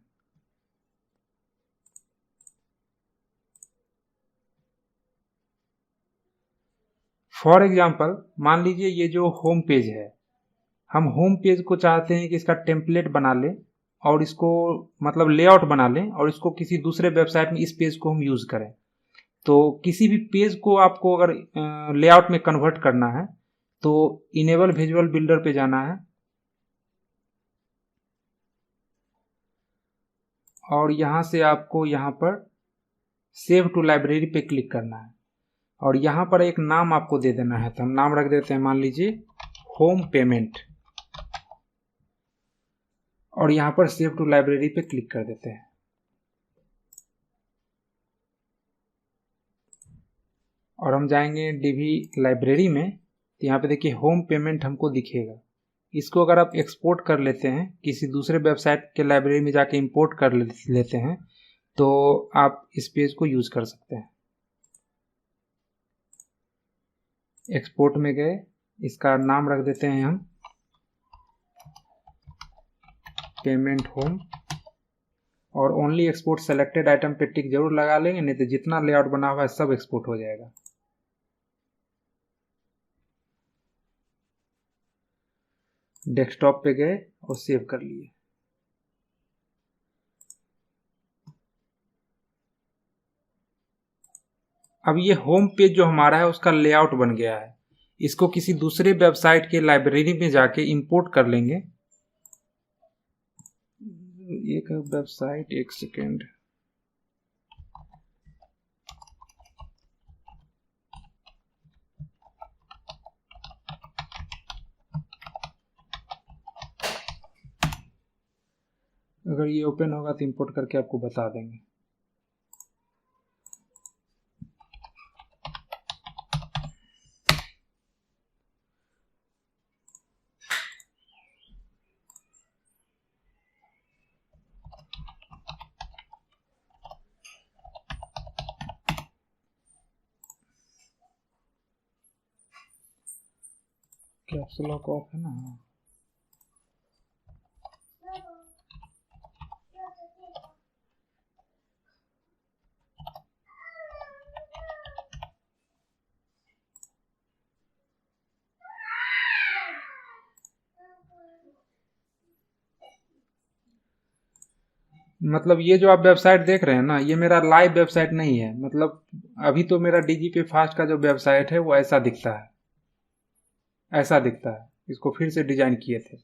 फॉर एग्जाम्पल मान लीजिए ये जो होम पेज है, हम होम पेज को चाहते हैं कि इसका टेम्पलेट बना लें और इसको मतलब लेआउट बना लें और इसको किसी दूसरे वेबसाइट में इस पेज को हम यूज करें। तो किसी भी पेज को आपको अगर लेआउट में कन्वर्ट करना है तो इनेबल विजुअल बिल्डर पे जाना है और यहाँ से आपको यहाँ पर सेव टू लाइब्रेरी पे क्लिक करना है और यहाँ पर एक नाम आपको दे देना है। तो हम नाम रख देते हैं, मान लीजिए होम पेमेंट, और यहाँ पर सेव टू लाइब्रेरी पे क्लिक कर देते हैं। और हम जाएंगे डीबी लाइब्रेरी में, तो यहाँ पे देखिए होम पेमेंट हमको दिखेगा। इसको अगर आप एक्सपोर्ट कर लेते हैं, किसी दूसरे वेबसाइट के लाइब्रेरी में जाके इंपोर्ट कर लेते हैं, तो आप इस पेज को यूज कर सकते हैं। एक्सपोर्ट में गए, इसका नाम रख देते हैं हम पेमेंट होम, और ओनली एक्सपोर्ट सेलेक्टेड आइटम पे टिक जरूर लगा लेंगे, नहीं तो जितना लेआउट बना हुआ है सब एक्सपोर्ट हो जाएगा। डेस्कटॉप पे गए और सेव कर लिए। अब ये होम पेज जो हमारा है उसका लेआउट बन गया है। इसको किसी दूसरे वेबसाइट के लाइब्रेरी में जाके इंपोर्ट कर लेंगे। एक वेबसाइट, एक सेकेंड, अगर ये ओपन होगा तो इंपोर्ट करके आपको बता देंगे। कैप्स लॉक ऑफ है ना। मतलब ये जो आप वेबसाइट देख रहे हैं ना, ये मेरा लाइव वेबसाइट नहीं है। मतलब अभी तो मेरा डीजीपी फास्ट का जो वेबसाइट है वो ऐसा दिखता है, ऐसा दिखता है। इसको फिर से डिजाइन किए थे,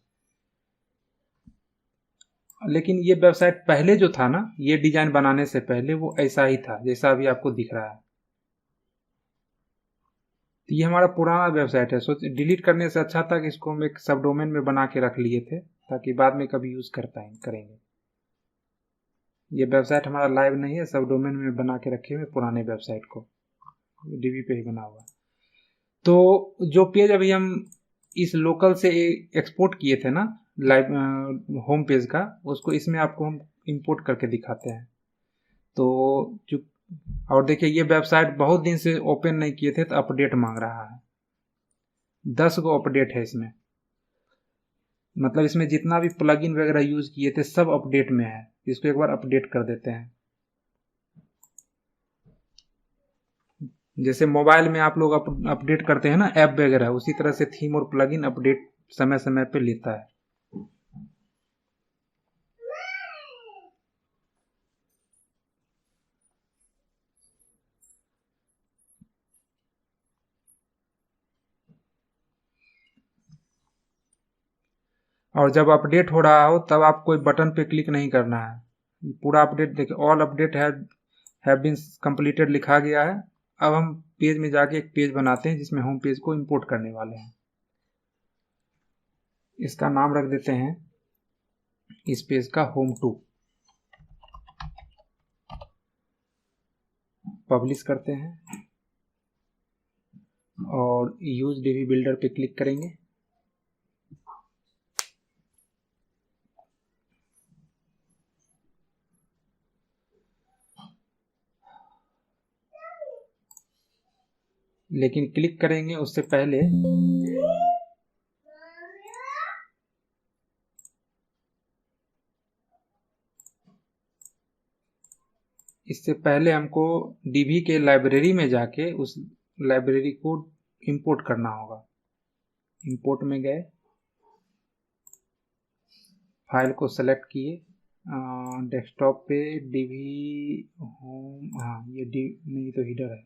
लेकिन ये वेबसाइट पहले जो था ना, ये डिजाइन बनाने से पहले वो ऐसा ही था जैसा अभी आपको दिख रहा है। तो ये हमारा पुराना वेबसाइट है। सोच डिलीट करने से अच्छा था कि इसको हम एक सब डोमेन में बना के रख लिए थे, ताकि बाद में कभी यूज कर करेंगे। ये वेबसाइट हमारा लाइव नहीं है, सब डोमेन में बना के रखे हुए पुराने वेबसाइट को, डीबी पे ही बना हुआ। तो जो पेज अभी हम इस लोकल से एक्सपोर्ट किए थे ना, लाइव होम पेज का, उसको इसमें आपको हम इंपोर्ट करके दिखाते हैं। तो जो और देखिए, ये वेबसाइट बहुत दिन से ओपन नहीं किए थे तो अपडेट मांग रहा है। 10 गो अपडेट है इसमें। मतलब इसमें जितना भी प्लगइन वगैरह यूज किए थे सब अपडेट में है। इसको एक बार अपडेट कर देते हैं। जैसे मोबाइल में आप लोग अपडेट करते हैं ना ऐप वगैरह, उसी तरह से थीम और प्लगइन अपडेट समय समय पे लेता है। और जब अपडेट हो रहा हो तब आप कोई बटन पे क्लिक नहीं करना है। पूरा अपडेट देखिए, all update have been completed लिखा गया है। अब हम पेज में जाके एक पेज बनाते हैं जिसमें होम पेज को इंपोर्ट करने वाले हैं। इसका नाम रख देते हैं इस पेज का home2। पब्लिश करते हैं और यूज डीबी बिल्डर पे क्लिक करेंगे। लेकिन क्लिक करेंगे उससे पहले इससे पहले हमको डीबी के लाइब्रेरी में जाके उस लाइब्रेरी को इंपोर्ट करना होगा। इंपोर्ट में गए, फाइल को सेलेक्ट किए, डेस्कटॉप पे डीबी होम, हाँ ये नहीं तो हीडर है,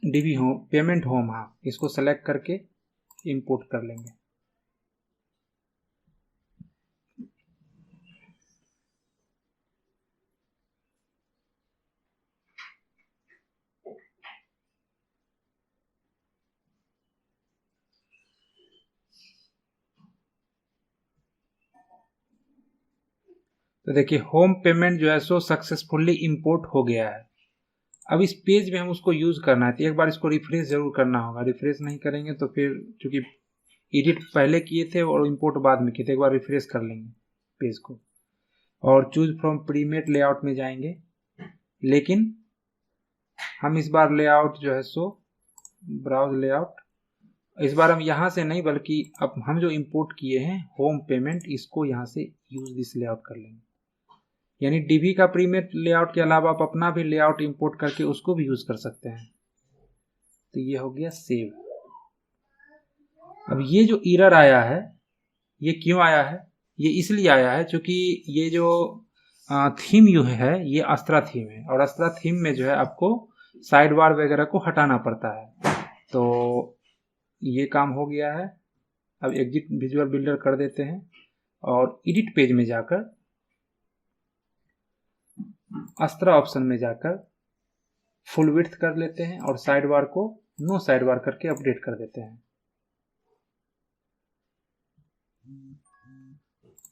डीबी होम पेमेंट होम, हाँ इसको सेलेक्ट करके इंपोर्ट कर लेंगे। तो देखिए होम पेमेंट जो है सो सक्सेसफुली इंपोर्ट हो गया है। अब इस पेज में हम उसको यूज करना है तो एक बार इसको रिफ्रेश जरूर करना होगा। रिफ्रेश नहीं करेंगे तो फिर, चूंकि एडिट पहले किए थे और इंपोर्ट बाद में किए थे, एक बार रिफ्रेश कर लेंगे पेज को और चूज फ्रॉम प्रीमेड लेआउट में जाएंगे। लेकिन हम इस बार लेआउट जो है सो ब्राउज लेआउट, इस बार हम यहाँ से नहीं बल्कि अब हम जो इंपोर्ट किए हैं होम पेमेंट, इसको यहाँ से यूज दिस लेआउट कर लेंगे। यानी डीबी का प्रीमेड लेआउट के अलावा आप अपना भी लेआउट इंपोर्ट करके उसको भी यूज कर सकते हैं। तो ये हो गया सेव। अब ये जो एरर आया है, ये क्यों आया है? ये इसलिए आया है क्योंकि ये जो थीम यू है ये अस्त्रा थीम है, और अस्त्रा थीम में जो है आपको साइड बार वगैरह को हटाना पड़ता है। तो ये काम हो गया है। अब एग्जिट विजुअल बिल्डर कर देते हैं और एडिट पेज में जाकर अस्त्रा ऑप्शन में जाकर फुल विड्थ कर लेते हैं और साइड बार को नो साइड बार करके अपडेट कर देते हैं।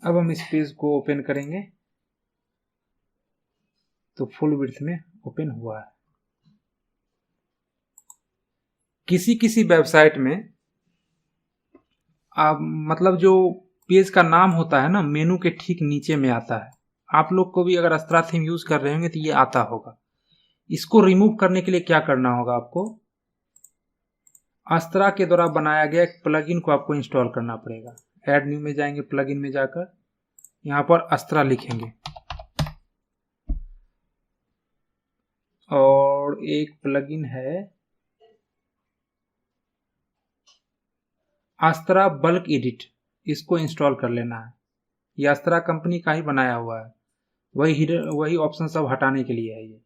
अब हम इस पेज को ओपन करेंगे तो फुल विड्थ में ओपन हुआ है। किसी किसी वेबसाइट में आप मतलब जो पेज का नाम होता है ना, मेनू के ठीक नीचे में आता है। आप लोग को भी अगर अस्त्रा थीम यूज कर रहे होंगे तो ये आता होगा। इसको रिमूव करने के लिए क्या करना होगा आपको, अस्त्रा के द्वारा बनाया गया एक प्लगइन को आपको इंस्टॉल करना पड़ेगा। ऐड न्यू में जाएंगे, प्लगइन में जाकर यहाँ पर अस्त्रा लिखेंगे और एक प्लगइन है अस्त्रा बल्क एडिट, इसको इंस्टॉल कर लेना है। ये अस्त्रा कंपनी का ही बनाया हुआ है, वही ऑप्शन सब हटाने के लिए है।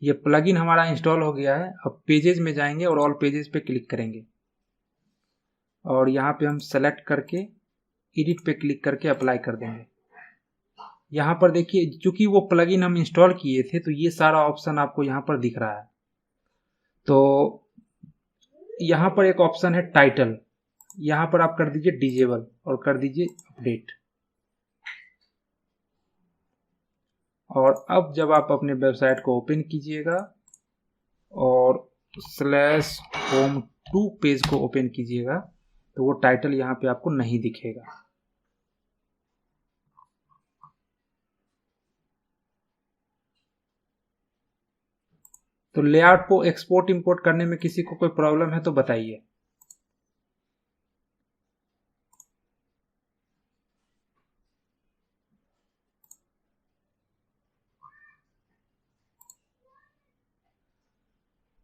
ये प्लगइन हमारा इंस्टॉल हो गया है। अब पेजेस में जाएंगे और ऑल पेजेस पे क्लिक करेंगे और यहाँ पे हम सेलेक्ट करके एडिट पे क्लिक करके अप्लाई कर देंगे। यहाँ पर देखिए, चूंकि वो प्लगइन हम इंस्टॉल किए थे तो ये सारा ऑप्शन आपको यहाँ पर दिख रहा है। तो यहाँ पर एक ऑप्शन है टाइटल, यहाँ पर आप कर दीजिए डिजेबल और कर दीजिए अपडेट। और अब जब आप अपने वेबसाइट को ओपन कीजिएगा और /home2 पेज को ओपन कीजिएगा तो वो टाइटल यहाँ पे आपको नहीं दिखेगा। तो लेआउट को एक्सपोर्ट इंपोर्ट करने में किसी को कोई प्रॉब्लम है तो बताइए।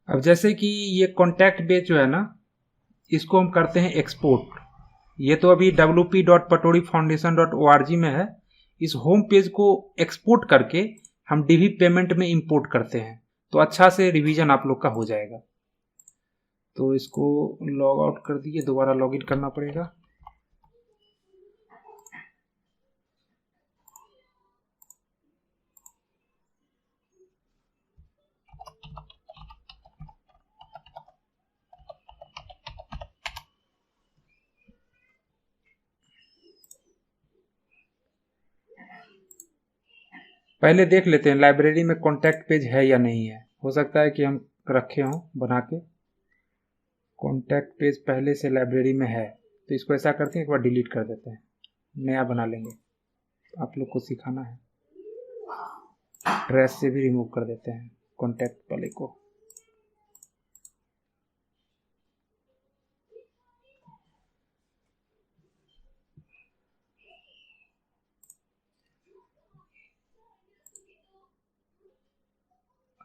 अब जैसे कि ये कॉन्टैक्ट पेज जो है ना, इसको हम करते हैं एक्सपोर्ट। ये तो अभी wp.patorifoundation.org में है। इस होम पेज को एक्सपोर्ट करके हम डीवी पेमेंट में इंपोर्ट करते हैं तो अच्छा से रिवीजन आप लोग का हो जाएगा। तो इसको लॉग आउट कर दिए, दोबारा लॉगिन करना पड़ेगा। पहले देख लेते हैं लाइब्रेरी में कॉन्टैक्ट पेज है या नहीं है। हो सकता है कि हम रखे हों बना के। कॉन्टैक्ट पेज पहले से लाइब्रेरी में है तो इसको ऐसा करते हैं, एक बार डिलीट कर देते हैं, नया बना लेंगे। आप लोग को सिखाना है। ट्रैश से भी रिमूव कर देते हैं कॉन्टैक्ट वाले को।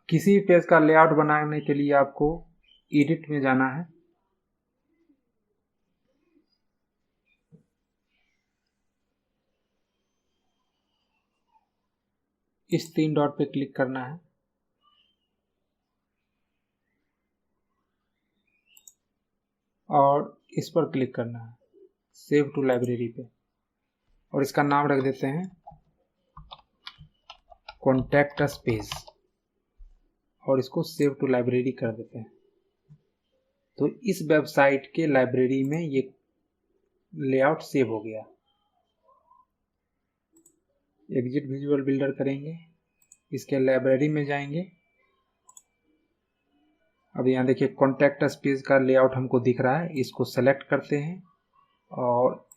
किसी पेज का लेआउट बनाने के लिए आपको एडिट में जाना है। इस 3 डॉट पे क्लिक करना है और इस पर क्लिक करना है सेव टू लाइब्रेरी पे और इसका नाम रख देते हैं कॉन्टैक्ट अस पेज और इसको सेव टू लाइब्रेरी कर देते हैं। तो इस वेबसाइट के लाइब्रेरी में ये लेआउट सेव हो गया। एग्जिट विजुअल बिल्डर करेंगे, इसके लाइब्रेरी में जाएंगे। अब यहाँ देखिए कॉन्टैक्ट अस पेज का लेआउट हमको दिख रहा है, इसको सेलेक्ट करते हैं और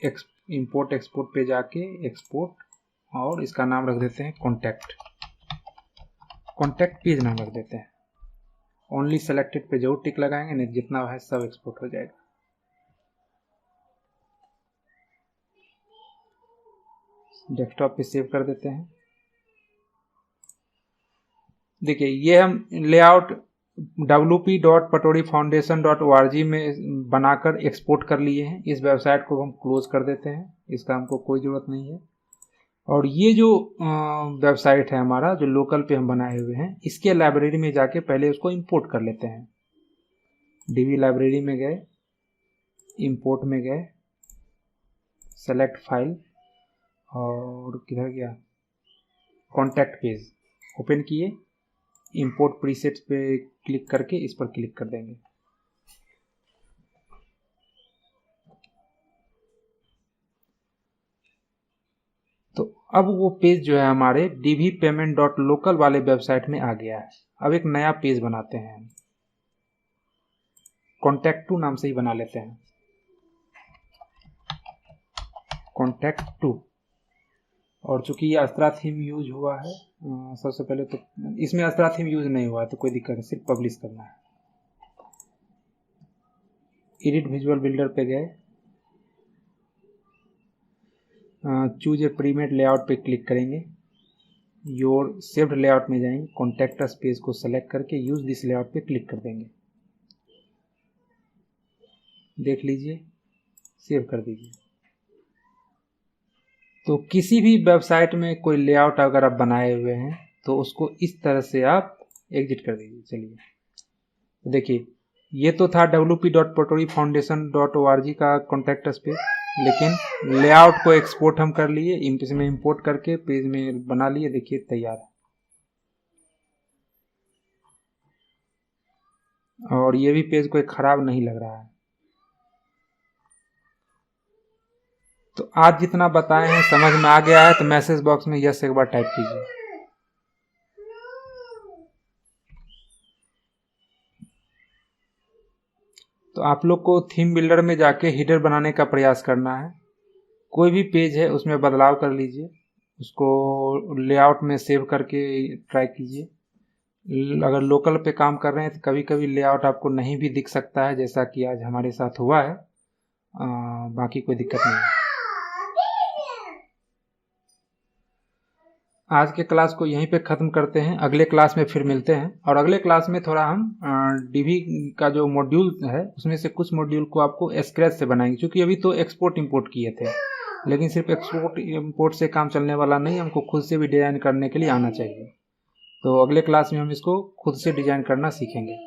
इंपोर्ट एक्सपोर्ट पे जाके एक्सपोर्ट और इसका नाम रख देते हैं कॉन्टैक्ट पेज नाम रख देते हैं। ओनली सेलेक्टेड पे जरूर टिक लगाएंगे, नहीं जितना है सब एक्सपोर्ट हो जाएगा। डेस्कटॉप पे सेव कर देते हैं। देखिए ये हम लेआउट wp.patorifoundation.org में बनाकर एक्सपोर्ट कर लिए हैं। इस वेबसाइट को हम क्लोज कर देते हैं, इसका हमको कोई ज़रूरत नहीं है। और ये जो वेबसाइट है हमारा जो लोकल पे हम बनाए हुए हैं, इसके लाइब्रेरी में जाके पहले उसको इंपोर्ट कर लेते हैं। डीवी लाइब्रेरी में गए, इंपोर्ट में गए, सेलेक्ट फाइल और किधर गया, कॉन्टैक्ट पेज ओपन किए, इंपोर्ट प्रीसेट्स पे क्लिक करके इस पर क्लिक कर देंगे। तो अब वो पेज जो है हमारे dvpayment.local वाले वेबसाइट में आ गया है। अब एक नया पेज बनाते हैं, कॉन्टैक्ट टू नाम से ही बना लेते हैं, कॉन्टैक्ट टू। और चूंकि ये अस्त्रा थीम यूज हुआ है, सबसे पहले तो इसमें अस्त्रा थीम यूज नहीं हुआ है तो कोई दिक्कत नहीं, सिर्फ पब्लिश करना है। एडिट विजुअल बिल्डर पे गए, चूज ए प्रीमेड लेआउट पे क्लिक करेंगे, योर सेव्ड लेआउट में जाएंगे, कॉन्टैक्ट अस पेज को सेलेक्ट करके यूज दिस लेआउट पे क्लिक कर देंगे। देख लीजिए, सेव कर दीजिए। तो किसी भी वेबसाइट में कोई लेआउट अगर आप बनाए हुए हैं तो उसको इस तरह से आप एग्जिट कर दीजिए। चलिए तो देखिए, ये तो था wp.potorifoundation.org का कॉन्टैक्ट अस पेज, लेकिन लेआउट को एक्सपोर्ट हम कर लिए, इसमें इंपोर्ट करके पेज में बना लिए। देखिए तैयार है, और ये भी पेज कोई खराब नहीं लग रहा है। तो आज जितना बताए हैं समझ में आ गया है तो मैसेज बॉक्स में यस एक बार टाइप कीजिए। तो आप लोग को थीम बिल्डर में जाके हीडर बनाने का प्रयास करना है। कोई भी पेज है उसमें बदलाव कर लीजिए, उसको लेआउट में सेव करके ट्राई कीजिए। अगर लोकल पे काम कर रहे हैं तो कभी कभी लेआउट आपको नहीं भी दिख सकता है, जैसा कि आज हमारे साथ हुआ है। बाकी कोई दिक्कत नहीं है। आज के क्लास को यहीं पे ख़त्म करते हैं, अगले क्लास में फिर मिलते हैं। और अगले क्लास में थोड़ा हम डीवी का जो मॉड्यूल है उसमें से कुछ मॉड्यूल को आपको स्क्रैच से बनाएंगे, क्योंकि अभी तो एक्सपोर्ट इंपोर्ट किए थे, लेकिन सिर्फ एक्सपोर्ट इंपोर्ट से काम चलने वाला नहीं, हमको खुद से भी डिज़ाइन करने के लिए आना चाहिए। तो अगले क्लास में हम इसको खुद से डिज़ाइन करना सीखेंगे।